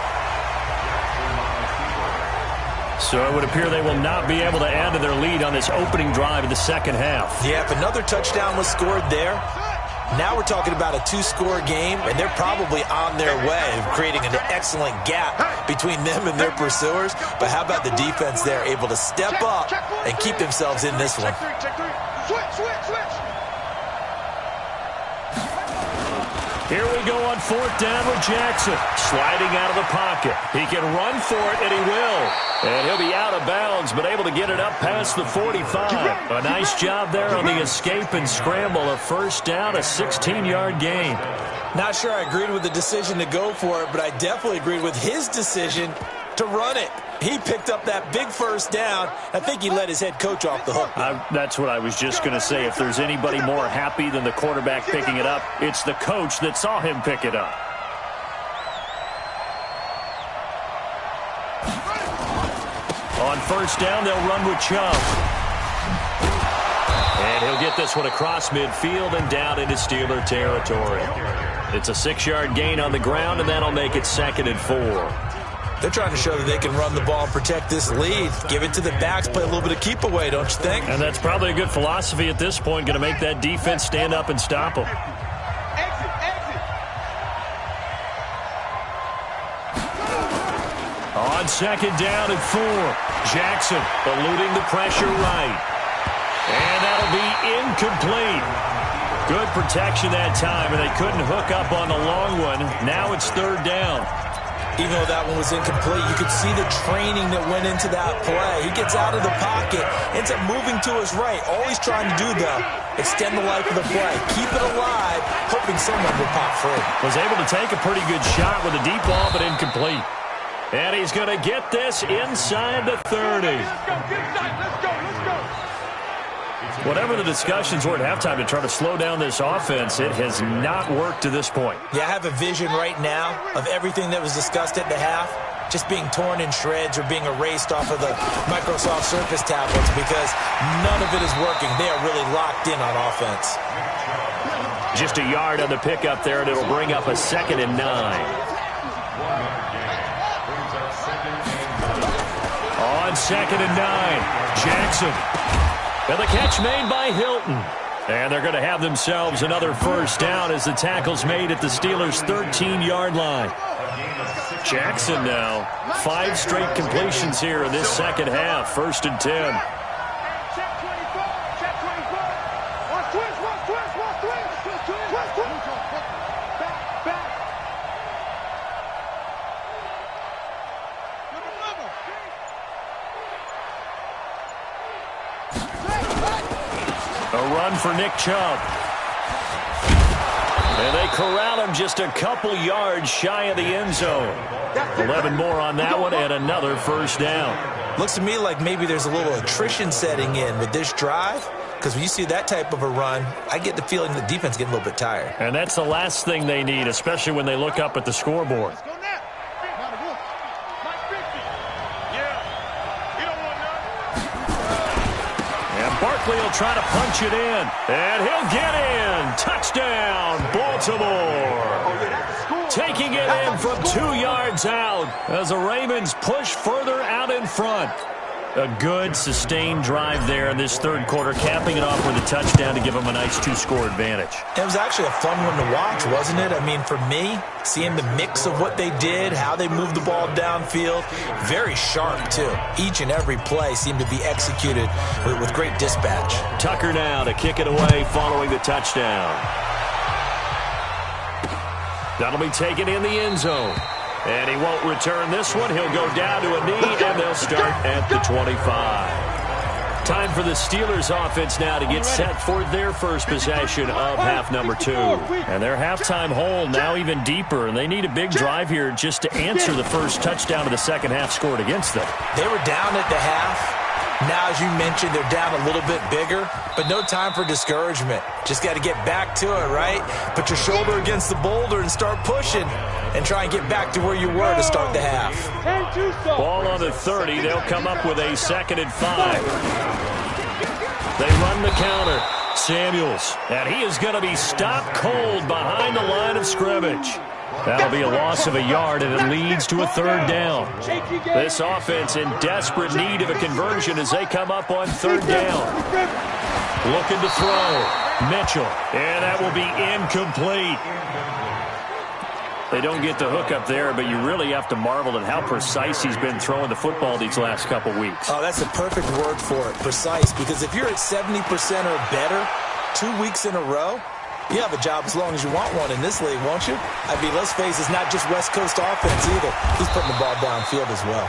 So it would appear they will not be able to add to their lead on this opening drive of the second half. Yeah, if another touchdown was scored there, now we're talking about a 2-score game, and they're probably on their way of creating an excellent gap between them and their pursuers. But how about the defense there, able to step up and keep themselves in this one? Switch. Here we go on fourth down with Jackson. Sliding out of the pocket. He can run for it, and he will. And he'll be out of bounds, but able to get it up past the 45. A nice job there on the escape and scramble. A first down, a 16-yard gain. Not sure I agreed with the decision to go for it, but I definitely agreed with his decision to run it. He picked up that big first down. I think he let his head coach off the hook. That's what I was just going to say. If there's anybody more happy than the quarterback picking it up, it's the coach that saw him pick it up. On first down, they'll run with Chubb. And he'll get this one across midfield and down into Steeler territory. It's a 6-yard gain on the ground, and that'll make it 2nd and 4. They're trying to show that they can run the ball and protect this lead. Give it to the backs, play a little bit of keep away, don't you think? And that's probably a good philosophy at this point, going to make that defense stand up and stop them. On second down and 4, Jackson eluding the pressure right. And that'll be incomplete. Good protection that time, and they couldn't hook up on the long one. Now it's third down. Even though that one was incomplete, you could see the training that went into that play. He gets out of the pocket, ends up moving to his right. All he's trying to do, though, extend the life of the play. Keep it alive, hoping someone will pop free. Was able to take a pretty good shot with a deep ball, but incomplete. And he's going to get this inside the 30. Let's go. Whatever the discussions were at halftime to try to slow down this offense, it has not worked to this point. Yeah, I have a vision right now of everything that was discussed at the half just being torn in shreds or being erased off of the Microsoft Surface tablets because none of it is working. They are really locked in on offense. Just a yard on the pickup there, and it'll bring up a 2nd and 9. On 2nd and 9, Jackson. And the catch made by Hilton. And they're going to have themselves another first down as the tackle's made at the Steelers' 13-yard line. Jackson now, 5 straight completions here in this second half. 1st and 10. Check 24. Watch twist. Back. A run for Nick Chubb. And they corral him just a couple yards shy of the end zone. 11 more on that one and another first down. Looks to me like maybe there's a little attrition setting in with this drive because when you see that type of a run, I get the feeling the defense is getting a little bit tired. And that's the last thing they need, especially when they look up at the scoreboard. Barkley will try to punch it in, and he'll get in. Touchdown, Baltimore. Taking it in from 2 yards out as the Ravens push further out in front. A good, sustained drive there in this third quarter, capping it off with a touchdown to give them a nice 2-score advantage. It was actually a fun one to watch, wasn't it? I mean, for me, seeing the mix of what they did, how they moved the ball downfield, very sharp, too. Each and every play seemed to be executed with great dispatch. Tucker now to kick it away following the touchdown. That'll be taken in the end zone. And he won't return this one. He'll go down to a knee, and they'll start at the 25. Time for the Steelers offense now to get set for their first possession of half number 2. And their halftime hole now even deeper, and they need a big drive here just to answer the first touchdown of the second half scored against them. They were down at the half. Now, as you mentioned, they're down a little bit bigger, but no time for discouragement. Just got to get back to it, right? Put your shoulder against the boulder and start pushing and try and get back to where you were to start the half. Ball on the 30. They'll come up with a 2nd and 5. They run the counter. Samuels, and he is going to be stopped cold behind the line of scrimmage. That'll be a loss of a yard, and it leads to a 3rd down. This offense in desperate need of a conversion as they come up on 3rd down. Looking to throw. Mitchell, and that will be incomplete. They don't get the hook up there, but you really have to marvel at how precise he's been throwing the football these last couple weeks. Oh, that's the perfect word for it, precise, because if you're at 70% or better 2 weeks in a row, you have a job as long as you want one in this league, won't you? I mean, let's face it, it's not just West Coast offense either. He's putting the ball downfield as well.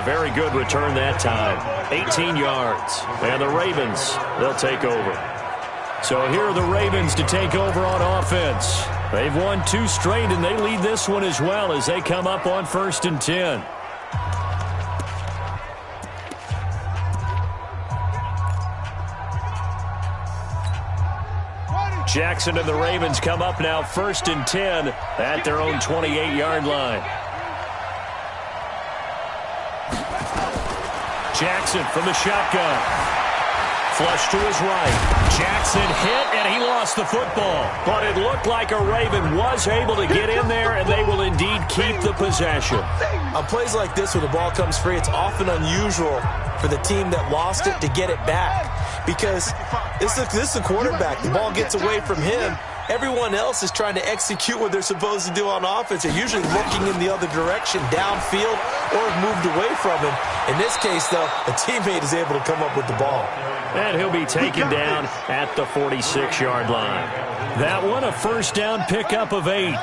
Very good return that time. 18 yards. And the Ravens, they'll take over. So here are the Ravens to take over on offense. They've won 2 straight, and they lead this one as well as they come up on 1st and 10. Jackson and the Ravens come up now 1st and 10 at their own 28-yard line. Jackson from the shotgun. Flush to his right. Jackson hit, and he lost the football. But it looked like a Raven was able to get in there, and they will indeed keep the possession. On plays like this, when the ball comes free, it's often unusual for the team that lost it to get it back. Because this is the quarterback. The ball gets away from him. Everyone else is trying to execute what they're supposed to do on offense. They're usually looking in the other direction, downfield, or have moved away from him. In this case, though, a teammate is able to come up with the ball. And he'll be taken down at the 46-yard line. That one, a first down pickup of 8.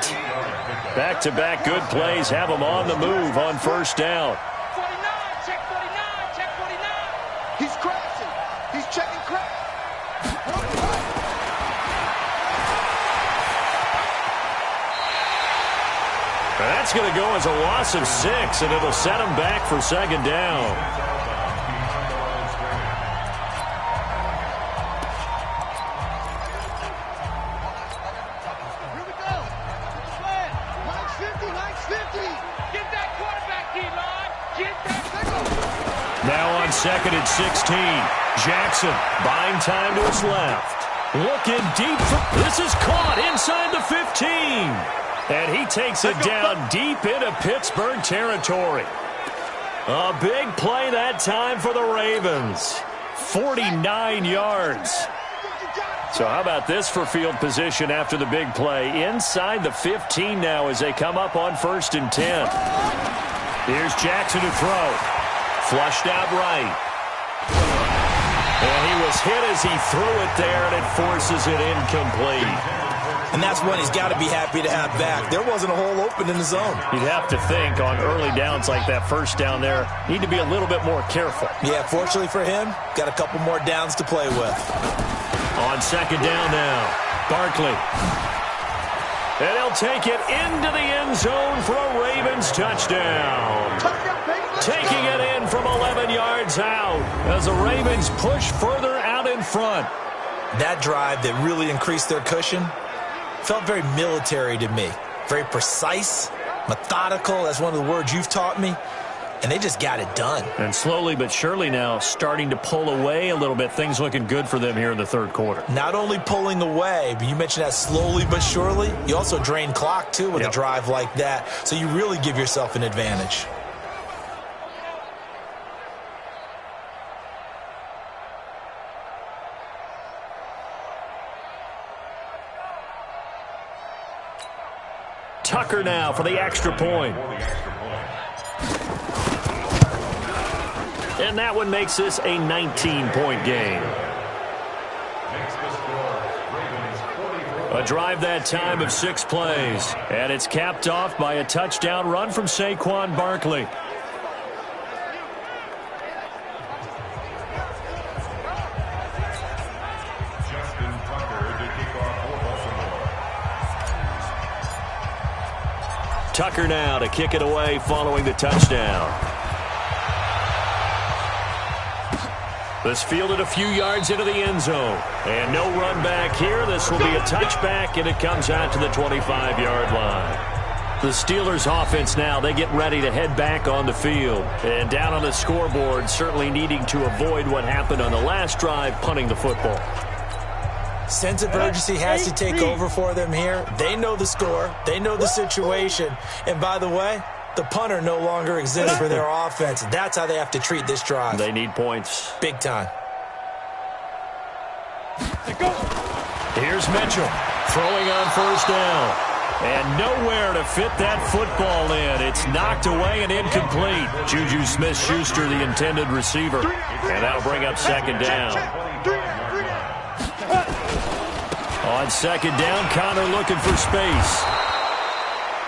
Back-to-back good plays have him on the move on first down. 49, check 49, check 49. He's crashing. He's checking crash. That's going to go as a loss of 6, and it'll set him back for second down. Now on second and 16. Jackson buying time to his left. Looking deep. This is caught inside the 15. And he takes it down deep into Pittsburgh territory. A big play that time for the Ravens. 49 yards. So how about this for field position after the big play? Inside the 15 now as they come up on first and 10. Here's Jackson to throw. Flushed out right. And he was hit as he threw it there, and it forces it incomplete. And that's one he's got to be happy to have back. There wasn't a hole open in the zone. You'd have to think on early downs like that first down there, need to be a little bit more careful. Yeah, fortunately for him, got a couple more downs to play with. On second down now, Barkley. And he'll take it into the end zone for a Ravens touchdown. Taking it in from 11 yards out as the Ravens push further out in front. That drive that really increased their cushion felt very military to me. Very precise, methodical. That's one of the words you've taught me. And they just got it done. And slowly but surely now starting to pull away a little bit. Things looking good for them here in the third quarter. Not only pulling away, but you mentioned that slowly but surely. You also drain clock, too, with a drive like that. So you really give yourself an advantage. Tucker now for the extra point. And that one makes this a 19-point game. A drive that time of 6 plays. And it's capped off by a touchdown run from Saquon Barkley. Tucker now to kick it away following the touchdown. This fielded a few yards into the end zone. And no run back here. This will be a touchback, and it comes out to the 25-yard line. The Steelers offense now, they get ready to head back on the field. And down on the scoreboard, certainly needing to avoid what happened on the last drive, punting the football. Sense of urgency has to take over for them here. They know the score. They know the situation. And by the way, the punter no longer exists for their offense. That's how they have to treat this drive. They need points. Big time. Here's Mitchell throwing on first down. And nowhere to fit that football in. It's knocked away and incomplete. Juju Smith-Schuster, the intended receiver. And that'll bring up second down. On second down, Connor looking for space.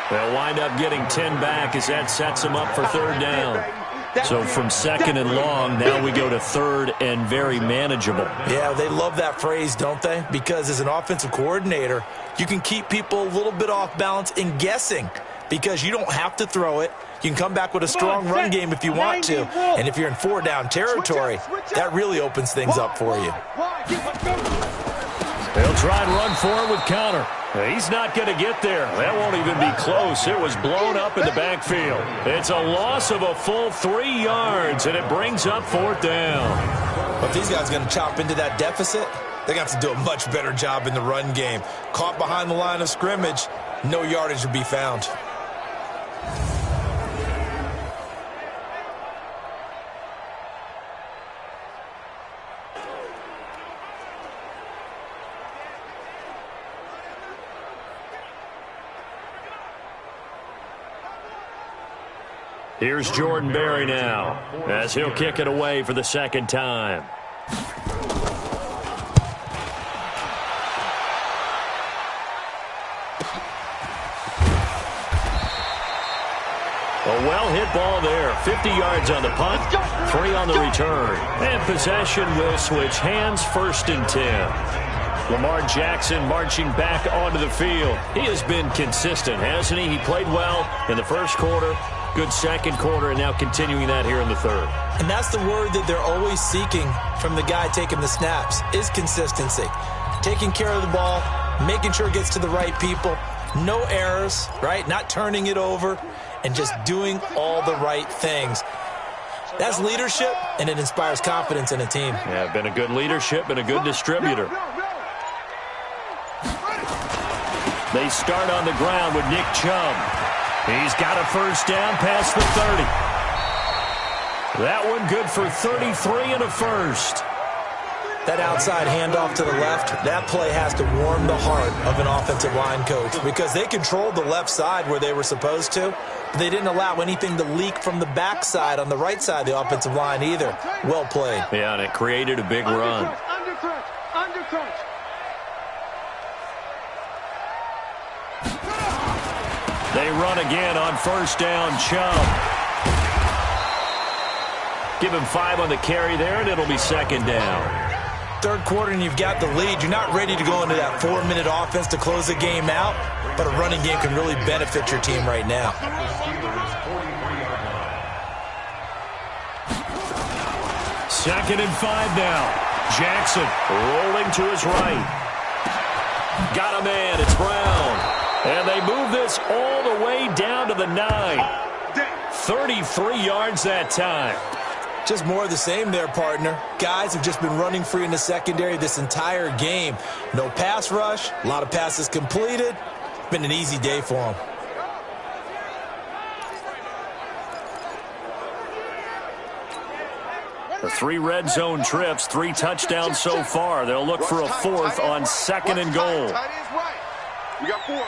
They'll wind up getting 10 back as that sets them up for third down. So from second and long, now we go to third and very manageable. Yeah, they love that phrase, don't they? Because as an offensive coordinator, you can keep people a little bit off balance in guessing because you don't have to throw it. You can come back with a strong run game if you want to. And if you're in 4-down territory, that really opens things up for you. They'll try and run for it with Connor. He's not going to get there. That won't even be close. It was blown up in the backfield. It's a loss of a full 3 yards, and it brings up fourth down. But if these guys are going to chop into that deficit, they're going to have to do a much better job in the run game. Caught behind the line of scrimmage, no yardage to be found. Here's Jordan Berry now, as he'll kick it away for the second time. A well-hit ball there. 50 yards on the punt, 3 on the return. And possession will switch hands, 1st and 10. Lamar Jackson marching back onto the field. He has been consistent, hasn't he? He played well in the first quarter, good second quarter, and now continuing that here in the third. And that's the word that they're always seeking from the guy taking the snaps, is consistency. Taking care of the ball, making sure it gets to the right people, no errors, right? Not turning it over, and just doing all the right things. That's leadership, and it inspires confidence in a team. Yeah, been a good leadership and a good distributor. They start on the ground with Nick Chubb. He's got a first down past the 30. That one good for 33 and a first. That outside handoff to the left, that play has to warm the heart of an offensive line coach because they controlled the left side where they were supposed to. But they didn't allow anything to leak from the backside on the right side of the offensive line either. Well played. Yeah, and it created a big run. Undercrunch. They run again on first down. Chubb. Give him 5 on the carry there, and it'll be second down. Third quarter and you've got the lead. You're not ready to go into that 4-minute offense to close the game out, but a running game can really benefit your team right now. Second and 5 now. Jackson rolling to his right. Got a man. It's Brown. And they move this all the way down to the 9. 33 yards that time. Just more of the same there, partner. Guys have just been running free in the secondary this entire game. No pass rush, a lot of passes completed. Been an easy day for them. The 3 red zone trips, 3 touchdowns so far. They'll look for a 4th on 2nd and goal. We got 4.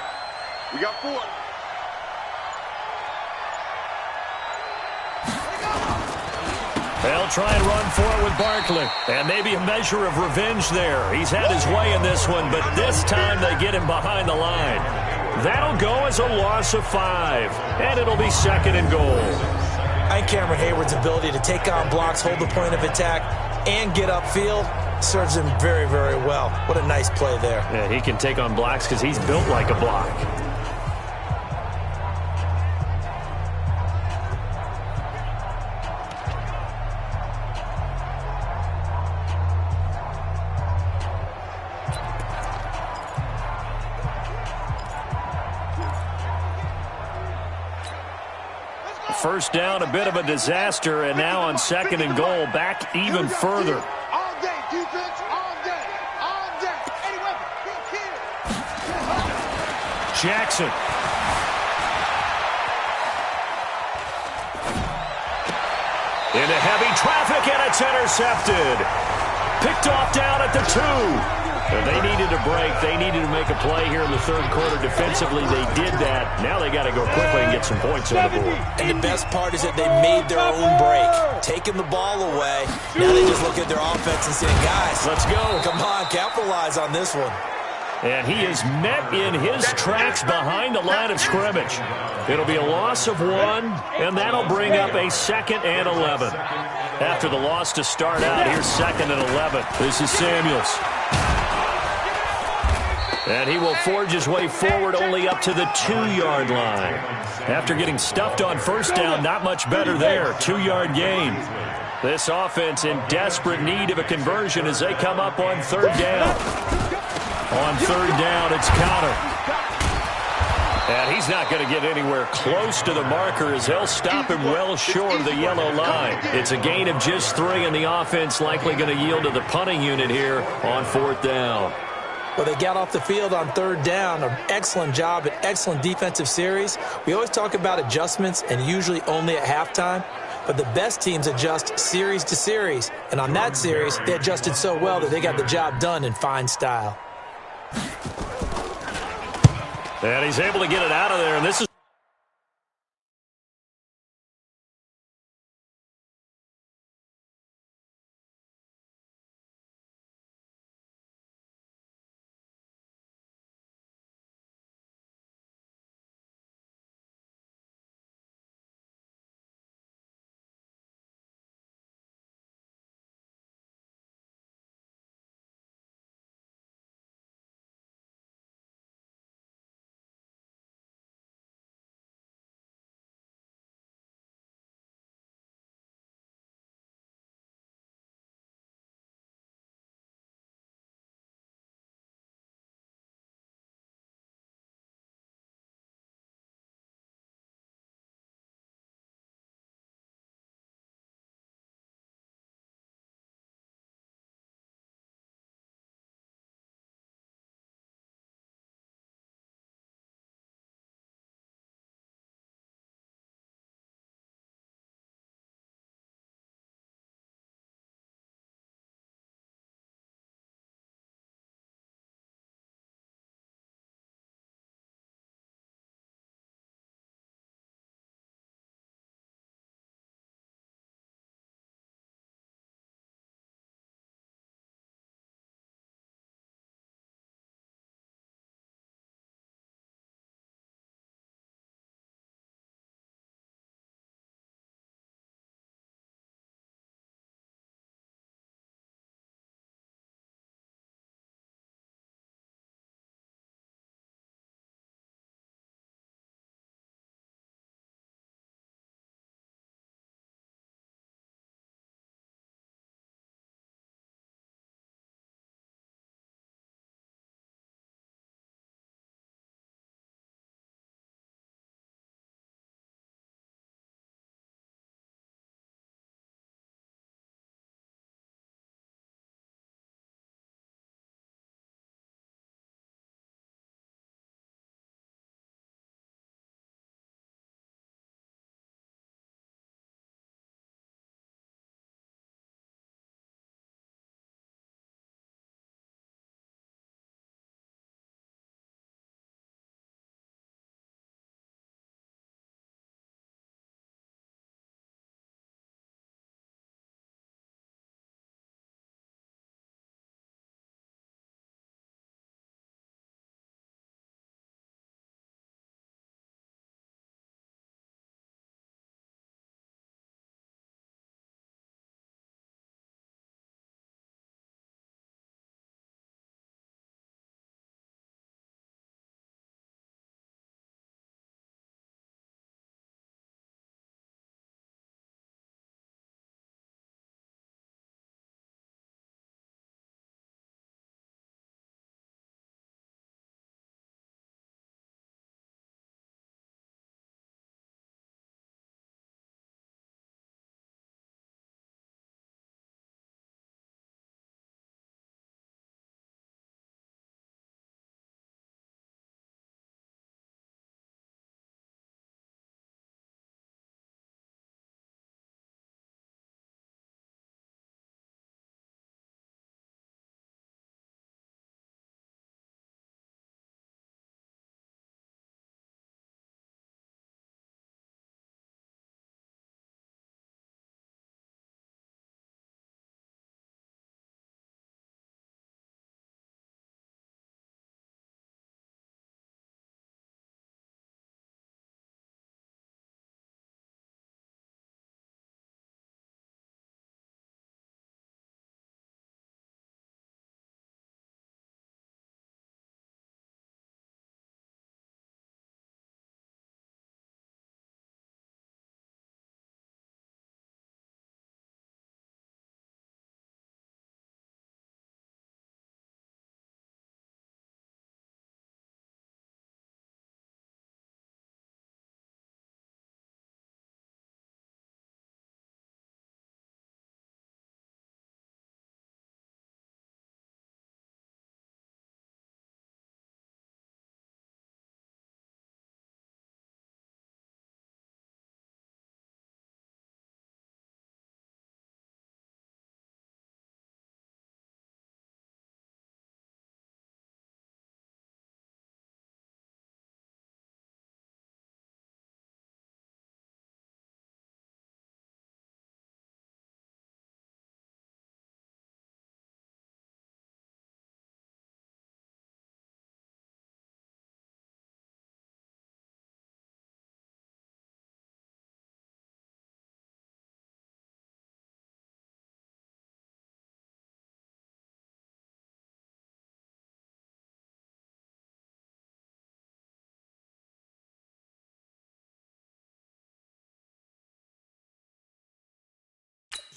They'll try and run for it with Barkley. And maybe a measure of revenge there. He's had his way in this one, but this time they get him behind the line. That'll go as a loss of 5. And it'll be 2nd and goal. I think Cameron Hayward's ability to take on blocks, hold the point of attack, and get upfield serves him very, very well. What a nice play there. Yeah, he can take on blocks because he's built like a block. First down, a bit of a disaster, and now on 2nd and goal, back even further. All day, defense, all day. Any weapon, Jackson. Into heavy traffic, and it's intercepted. Picked off down at the 2. And they needed a break. They needed to make a play here in the third quarter. Defensively, they did that. Now they got to go quickly and get some points on the board. And the best part is that they made their own break. Taking the ball away. Now they just look at their offense and say, guys, let's go. Come on, capitalize on this one. And he is met in his tracks behind the line of scrimmage. It'll be a loss of 1, and that'll bring up a 2nd and 11. After the loss to start out, here's 2nd and 11. This is Samuels. And he will forge his way forward only up to the 2-yard line. After getting stuffed on first down, not much better there. 2-yard gain. This offense in desperate need of a conversion as they come up on 3rd down. On 3rd down, it's Conner. And he's not going to get anywhere close to the marker as they'll stop him well short of the yellow line. It's a gain of just 3, and the offense likely going to yield to the punting unit here on 4th down. Well, they got off the field on 3rd down. An excellent job, an excellent defensive series. We always talk about adjustments and usually only at halftime. But the best teams adjust series to series. And on that series, they adjusted so well that they got the job done in fine style. And he's able to get it out of there. And this is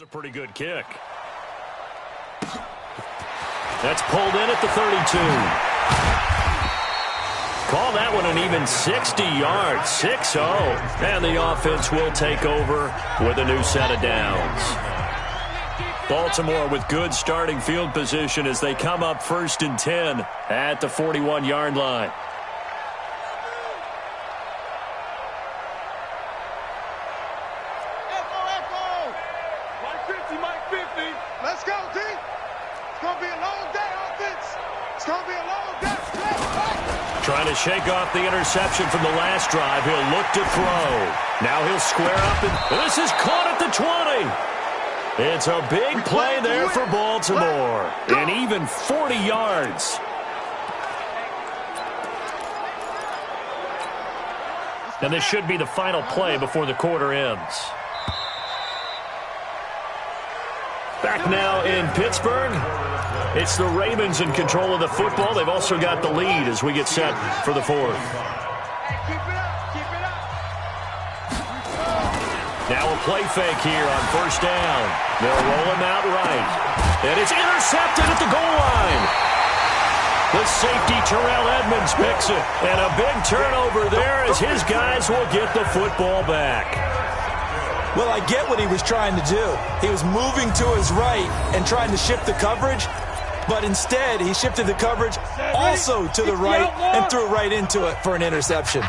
It's a pretty good kick. That's pulled in at the 32. Call that one an even 60 yards, 6-0. And the offense will take over with a new set of downs. Baltimore with good starting field position as they come up 1st and 10 at the 41-yard line. Let's go, D. It's going to be a long day, offense. It's going to be a long day. Trying to shake off the interception from the last drive. He'll look to throw. Now he'll square up, and this is caught at the 20. It's a big play there for Baltimore. And even 40 yards. And this should be the final play before the quarter ends. Back now in Pittsburgh, it's the Ravens in control of the football. They've also got the lead as we get set for the fourth. Now a play fake here on 1st down. They'll roll him out right. And it's intercepted at the goal line. The safety, Terrell Edmonds, picks it. And a big turnover there as his guys will get the football back. Well, I get what he was trying to do. He was moving to his right and trying to shift the coverage, but instead he shifted the coverage also to the right and threw right into it for an interception.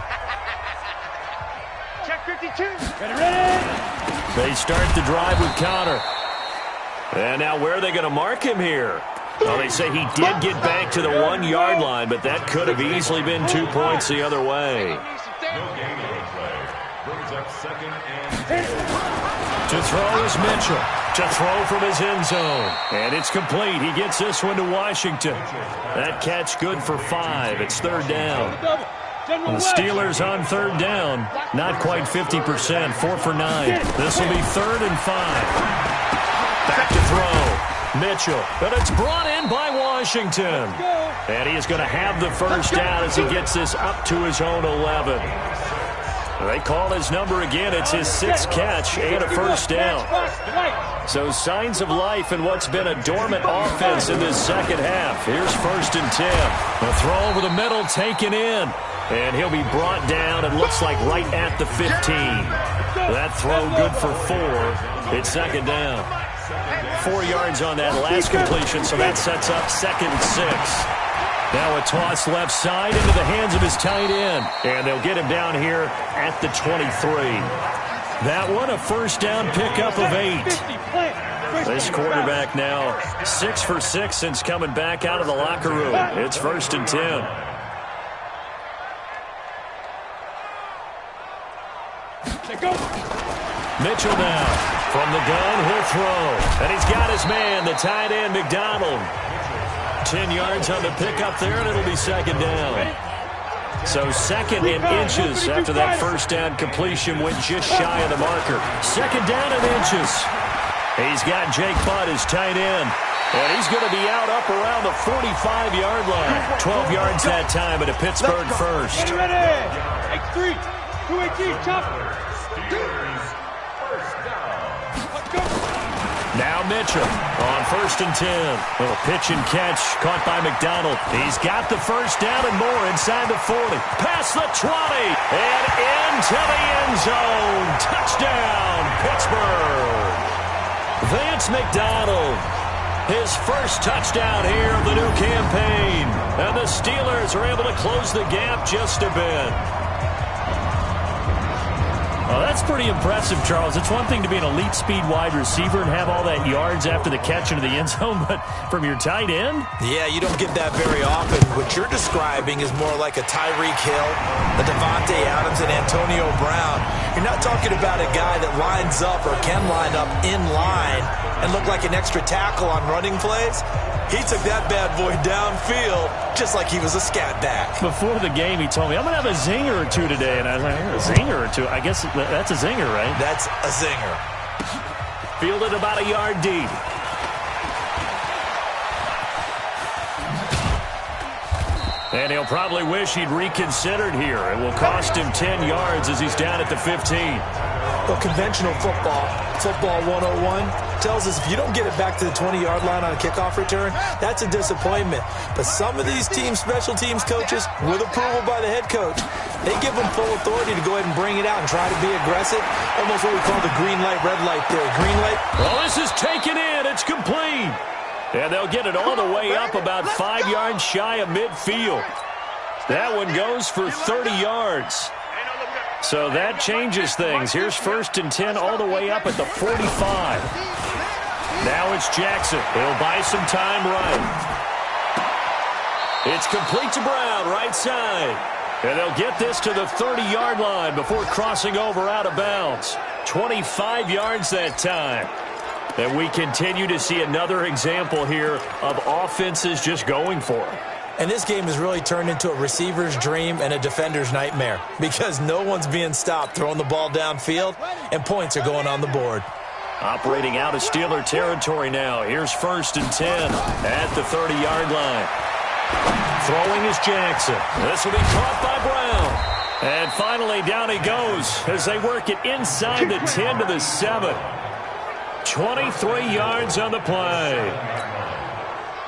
Check 52. Ready. They start the drive with Connor. And now where are they going to mark him here? Well, they say he did get back to the 1-yard line, but that could have easily been 2 points the other way. To throw is Mitchell. To throw from his end zone. And it's complete. He gets this one to Washington. That catch good for 5. It's 3rd down. The Steelers on 3rd down. Not quite 50%. 4 for 9. This will be 3rd and 5. Back to throw. Mitchell. But it's brought in by Washington. And he is going to have the 1st down as he gets this up to his own 11. They call his number again. It's his 6th catch and a 1st down. So signs of life in what's been a dormant offense in this second half. Here's 1st and 10. A throw over the middle taken in. And he'll be brought down, it looks like right at the 15. That throw good for 4. It's 2nd down. 4 yards on that last completion, so that sets up 2nd and 6. Now a toss left side into the hands of his tight end. And they'll get him down here at the 23. That one a 1st down pickup of 8. This quarterback now 6 for 6 since coming back out of the locker room. It's 1st and 10. Mitchell now from the gun, he'll throw. And he's got his man, the tight end, McDonald. 10 yards on the pickup there, and it'll be 2nd down. So 2nd in inches after that 1st down completion went just shy of the marker. 2nd down in inches. He's got Jake Butt, his tight end. And he's going to be out up around the 45-yard line. 12 yards that time at a Pittsburgh 1st. Get ready. X3. 218. Chop. Now Mitchell on 1st and 10. Little pitch and catch caught by McDonald. He's got the 1st down and more inside the 40. Past the 20 and into the end zone. Touchdown, Pittsburgh. Vance McDonald. His 1st touchdown here of the new campaign. And the Steelers are able to close the gap just a bit. Well, that's pretty impressive, Charles. It's one thing to be an elite speed wide receiver and have all that yards after the catch into the end zone, but from your tight end? Yeah, you don't get that very often. What you're describing is more like a Tyreek Hill, a Devontae Adams, and Antonio Brown. You're not talking about a guy that lines up or can line up in line and look like an extra tackle on running plays. He took that bad boy downfield just like he was a scat back. Before the game, he told me, I'm going to have a zinger or two today. And I was like, a zinger or two? I guess that's a zinger, right? That's a zinger. Fielded about a yard deep. And he'll probably wish he'd reconsidered here. It will cost him 10 yards as he's down at the 15. Well, conventional football 101, tells us if you don't get it back to the 20-yard line on a kickoff return, that's a disappointment. But some of these special teams coaches, with approval by the head coach, they give them full authority to go ahead and bring it out and try to be aggressive. Almost what we call the green light, red light theory. Green light. Well, this is taken in. It's complete. And they'll get it all the way up about 5 yards shy of midfield. That one goes for 30 yards. So that changes things. Here's 1st and 10 all the way up at the 45. Now it's Jackson. He'll buy some time right. It's complete to Brown, right side. And they'll get this to the 30-yard line before crossing over out of bounds. 25 yards that time. And we continue to see another example here of offenses just going for it. And this game has really turned into a receiver's dream and a defender's nightmare because no one's being stopped throwing the ball downfield, and points are going on the board. Operating out of Steeler territory now. Here's 1st and 10 at the 30-yard line. Throwing is Jackson. This will be caught by Brown. And finally, down he goes as they work it inside the 10 to the 7. 23 yards on the play.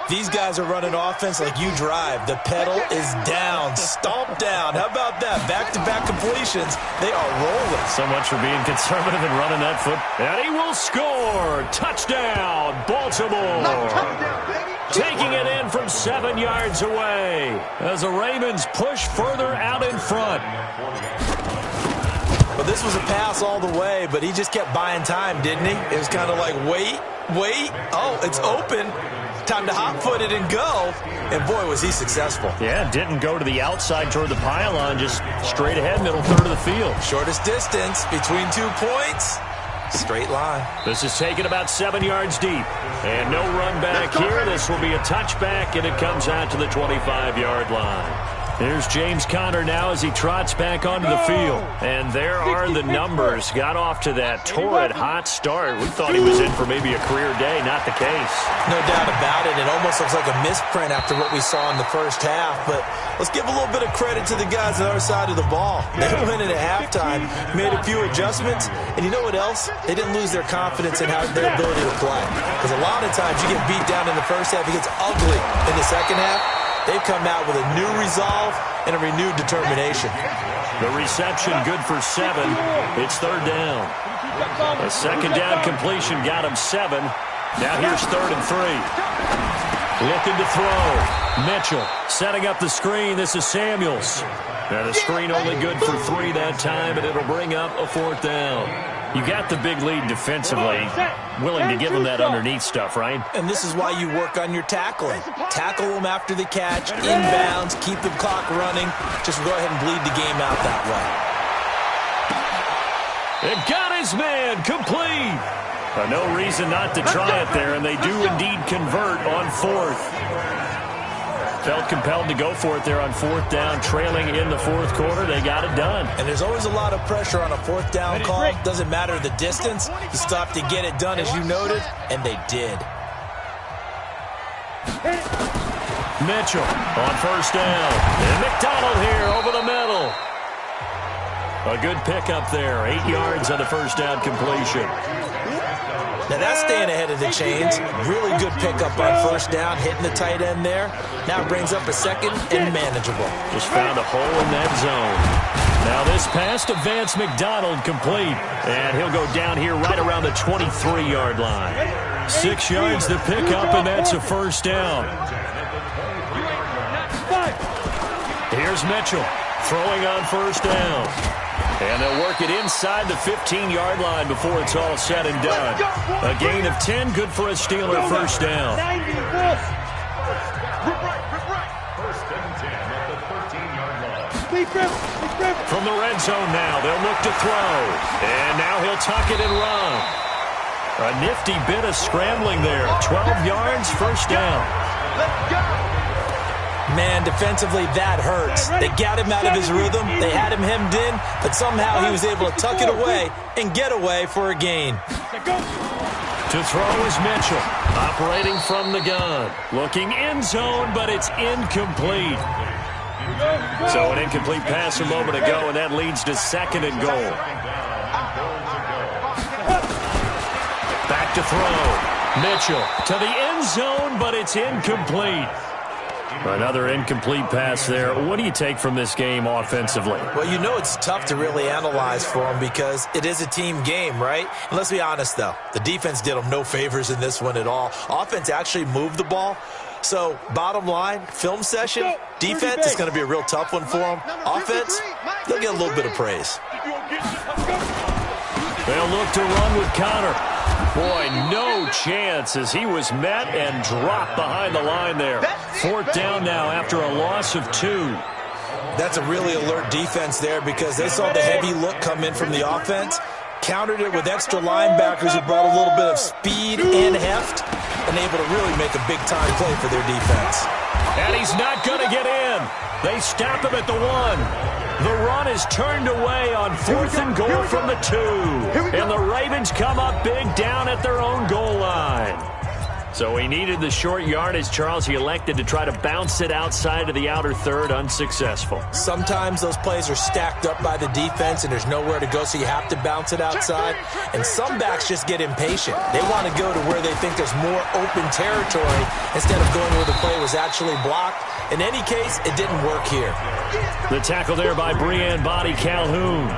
These guys are running offense like you drive. The pedal is down, stomp down. How about that? Back-to-back completions. They are rolling. So much for being conservative and running that foot. And he will score. Touchdown, Baltimore. Taking it in from 7 yards away as the Ravens push further out in front. Well, this was a pass all the way, but he just kept buying time, didn't he? It was kind of like, wait. Oh, it's open. Time to hot-foot it and go. And, boy, was he successful. Yeah, didn't go to the outside toward the pylon, just straight ahead, middle third of the field. Shortest distance between 2 points. Straight line. This is taken about 7 yards deep. And no run back here. This will be a touchback, and it comes out to the 25-yard line. Here's James Conner now as he trots back onto the field. And there are the numbers. Got off to that torrid hot start. We thought he was in for maybe a career day. Not the case. No doubt about it. It almost looks like a misprint after what we saw in the first half. But let's give a little bit of credit to the guys on our side of the ball. They went in at halftime, made a few adjustments. And you know what else? They didn't lose their confidence in their ability to play. Because a lot of times you get beat down in the first half. It gets ugly in the second half. They've come out with a new resolve and a renewed determination. The reception good for 7. It's 3rd down. A 2nd down completion got him 7. Now here's 3rd and 3. Looking to throw. Mitchell setting up the screen. This is Samuels. Now the screen only good for 3 that time, and it'll bring up a 4th down. You got the big lead defensively. Willing to give them that underneath stuff, right? And this is why you work on your tackling. Tackle them after the catch, inbounds, keep the clock running. Just go ahead and bleed the game out that way. It got his man complete. No reason not to try it there, and they do indeed convert on 4th. Felt compelled to go for it there on 4th down, trailing in the 4th quarter. They got it done. And there's always a lot of pressure on a 4th down call. Doesn't matter the distance. You stop to get it done, as you noted, and they did. Mitchell on 1st down. And McDonald here over the middle. A good pickup there. 8 yards on the 1st down completion. Now that's staying ahead of the chains. Really good pickup on 1st down, hitting the tight end there. Now brings up a 2nd and manageable. Just found a hole in that zone. Now this pass to Vance McDonald complete. And he'll go down here right around the 23-yard line. 6 yards to pick up, and that's a 1st down. Here's Mitchell throwing on 1st down. And they'll work it inside the 15-yard line before it's all said and done. A gain of 10, good for a Steeler 1st down. From the red zone now, they'll look to throw. And now he'll tuck it and run. A nifty bit of scrambling there. 12 yards, 1st down. Let's go. Man, defensively, that hurts. They got him out of his rhythm. They had him hemmed in, but somehow he was able to tuck it away and get away for a gain. To throw is Mitchell, operating from the gun. Looking end zone, but it's incomplete. So an incomplete pass a moment ago, and that leads to 2nd and goal. back to throw. Mitchell to the end zone, but it's incomplete. Another incomplete pass there. What do you take from this game offensively? Well, you know it's tough to really analyze for them because it is a team game, right? And let's be honest, though. The defense did them no favors in this one at all. Offense actually moved the ball. So, bottom line, film session, defense is going to be a real tough one for them. Offense, they'll get a little bit of praise. They'll look to run with Connor. Boy, no chance as he was met and dropped behind the line there. Fourth down now after a loss of 2. That's a really alert defense there because they saw the heavy look come in from the offense, countered it with extra linebackers who brought a little bit of speed and heft, and able to really make a big-time play for their defense. And he's not going to get in. They stop him at the 1. The run is turned away on 4th and goal from the 2. And the Ravens come up big down at their own goal line. So he needed the short yardage, Charles. He elected to try to bounce it outside of the outer third, unsuccessful. Sometimes those plays are stacked up by the defense and there's nowhere to go, so you have to bounce it outside. And some backs just get impatient. They want to go to where they think there's more open territory instead of going where the play was actually blocked. In any case, it didn't work here. The tackle there by Breanne Body Calhoun.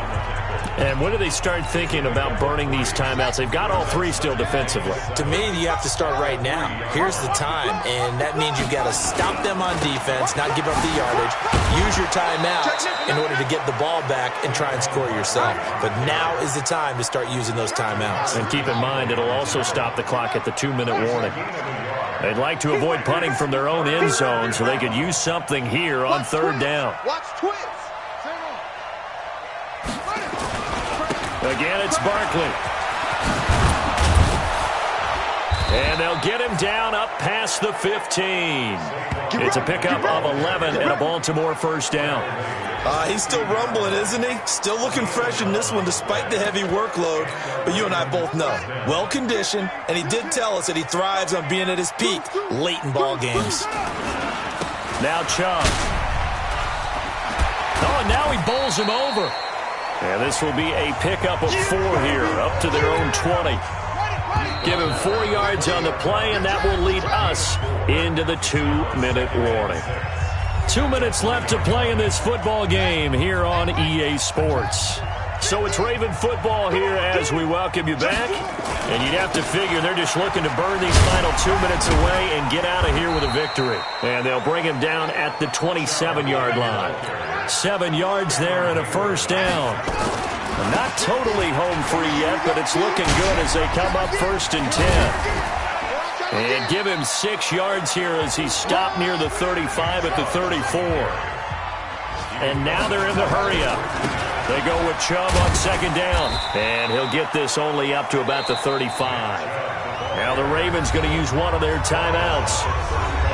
And when do they start thinking about burning these timeouts? They've got all 3 still defensively. To me, you have to start right now. Here's the time, and that means you've got to stop them on defense, not give up the yardage, use your timeouts in order to get the ball back and try and score yourself. But now is the time to start using those timeouts. And keep in mind, it'll also stop the clock at the 2-minute warning. They'd like to avoid punting from their own end zone so they could use something here on 3rd down. Watch twins. Again, it's Barkley. And they'll get him down up past the 15. It's a pickup of 11 and a Baltimore first down. He's still rumbling, isn't he? Still looking fresh in this one despite the heavy workload. But you and I both know, well-conditioned, and he did tell us that he thrives on being at his peak late in ball games. Now Chubb. Oh, and now he bowls him over. And this will be a pickup of 4 here, up to their own 20. Give him 4 yards on the play, and that will lead us into the 2-minute warning. 2 minutes left to play in this football game here on EA Sports. So it's Raven football here as we welcome you back. And you'd have to figure they're just looking to burn these final 2 minutes away and get out of here with a victory. And they'll bring him down at the 27-yard line. 7 yards there and a first down. Not totally home free yet, but it's looking good as they come up 1st and 10. And give him 6 yards here as he stopped near the 35 at the 34. And now they're in the hurry-up. They go with Chubb on 2nd down. And he'll get this only up to about the 35. Now the Ravens going to use one of their timeouts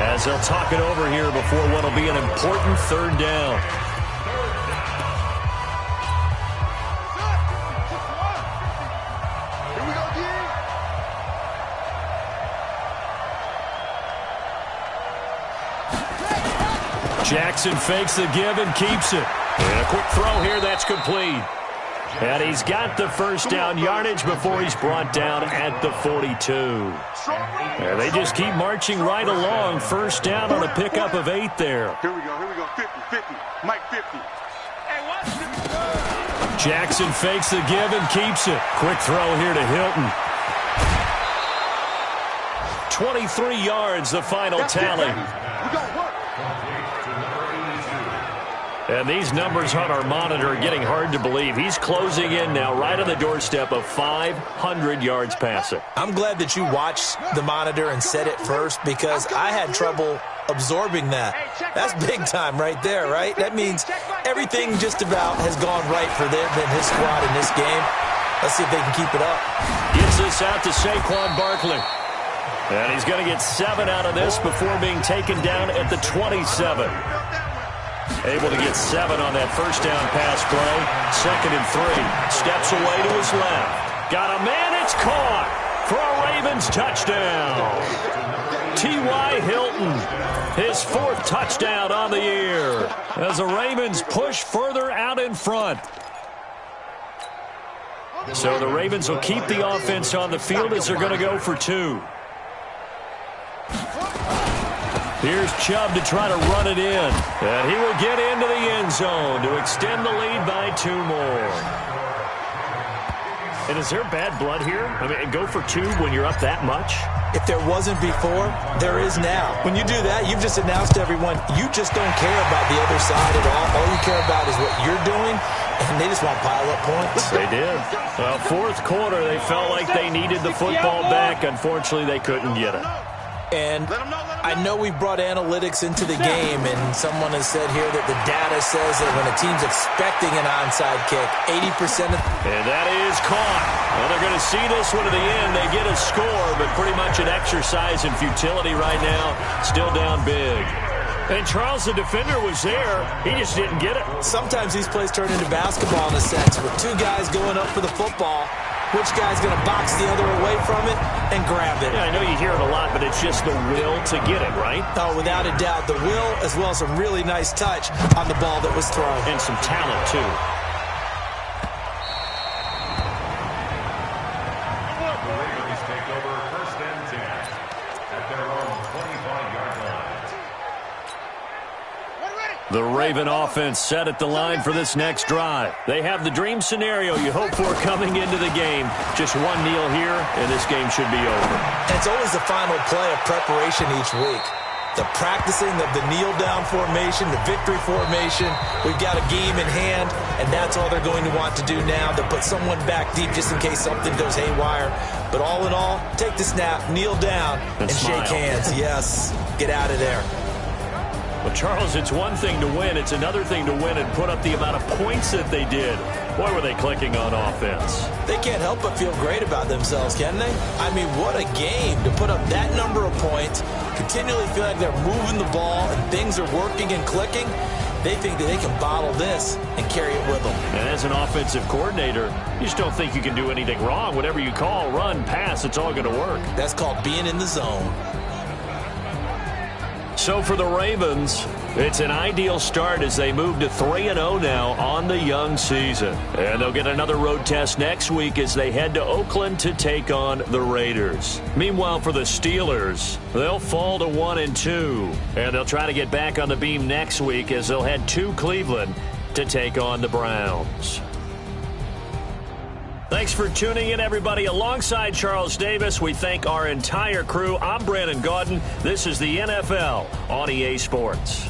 as they'll talk it over here before what will be an important 3rd down. Jackson fakes the give and keeps it. And a quick throw here that's complete. And he's got the first down yardage before he's brought down at the 42. And they just keep marching right along. First down on a pickup of 8 there. Here we go, 50, Mike 50. Jackson fakes the give and keeps it. Quick throw here to Hilton. 23 yards, the final tally. And these numbers on our monitor are getting hard to believe. He's closing in now right on the doorstep of 500 yards passing. I'm glad that you watched the monitor and said it first because I had trouble absorbing that. That's big time right there, right? That means everything just about has gone right for them and his squad in this game. Let's see if they can keep it up. Gets this out to Saquon Barkley. And he's going to get 7 out of this before being taken down at the 27. Able to get 7 on that first down pass play. 2nd and 3. Steps away to his left. Got a man. It's caught for a Ravens touchdown. T.Y. Hilton, his 4th touchdown on the year as the Ravens push further out in front. So the Ravens will keep the offense on the field as they're going to go for 2. Here's Chubb to try to run it in. And he will get into the end zone to extend the lead by 2 more. And is there bad blood here? I mean, go for 2 when you're up that much? If there wasn't before, there is now. When you do that, you've just announced to everyone, you just don't care about the other side at all. All you care about is what you're doing, and they just want to pile up points. They did. Well, fourth quarter, they felt like they needed the football back. Unfortunately, they couldn't get it. And I know we brought analytics into the game, and someone has said here that the data says that when a team's expecting an onside kick, 80% of... And that is caught. Well, they're going to see this one to the end. They get a score, but pretty much an exercise in futility right now. Still down big. And Charles, the defender, was there. He just didn't get it. Sometimes these plays turn into basketball in a sense, with 2 guys going up for the football. Which guy's going to box the other away from it and grab it? Yeah, I know you hear it a lot, but it's just the will to get it, right? Oh, without a doubt. The will, as well as some really nice touch on the ball that was thrown. And some talent, too. The Ravens take over 1st and 10 at their own 25-yard line. The Raven offense set at the line for this next drive. They have the dream scenario you hope for coming into the game. Just one kneel here, and this game should be over. And it's always the final play of preparation each week. The practicing of the kneel-down formation, the victory formation. We've got a game in hand, and that's all they're going to want to do now, to put someone back deep just in case something goes haywire. But all in all, take the snap, kneel down, and shake hands. Yes, get out of there. Well, Charles, it's one thing to win. It's another thing to win and put up the amount of points that they did. Boy, were they clicking on offense. They can't help but feel great about themselves, can they? I mean, what a game to put up that number of points, continually feel like they're moving the ball and things are working and clicking. They think that they can bottle this and carry it with them. And as an offensive coordinator, you just don't think you can do anything wrong. Whatever you call, run, pass, it's all going to work. That's called being in the zone. So for the Ravens, it's an ideal start as they move to 3-0 now on the young season. And they'll get another road test next week as they head to Oakland to take on the Raiders. Meanwhile, for the Steelers, they'll fall to 1-2. And they'll try to get back on the beam next week as they'll head to Cleveland to take on the Browns. Thanks for tuning in, everybody. Alongside Charles Davis, we thank our entire crew. I'm Brandon Gaudin. This is the NFL on EA Sports.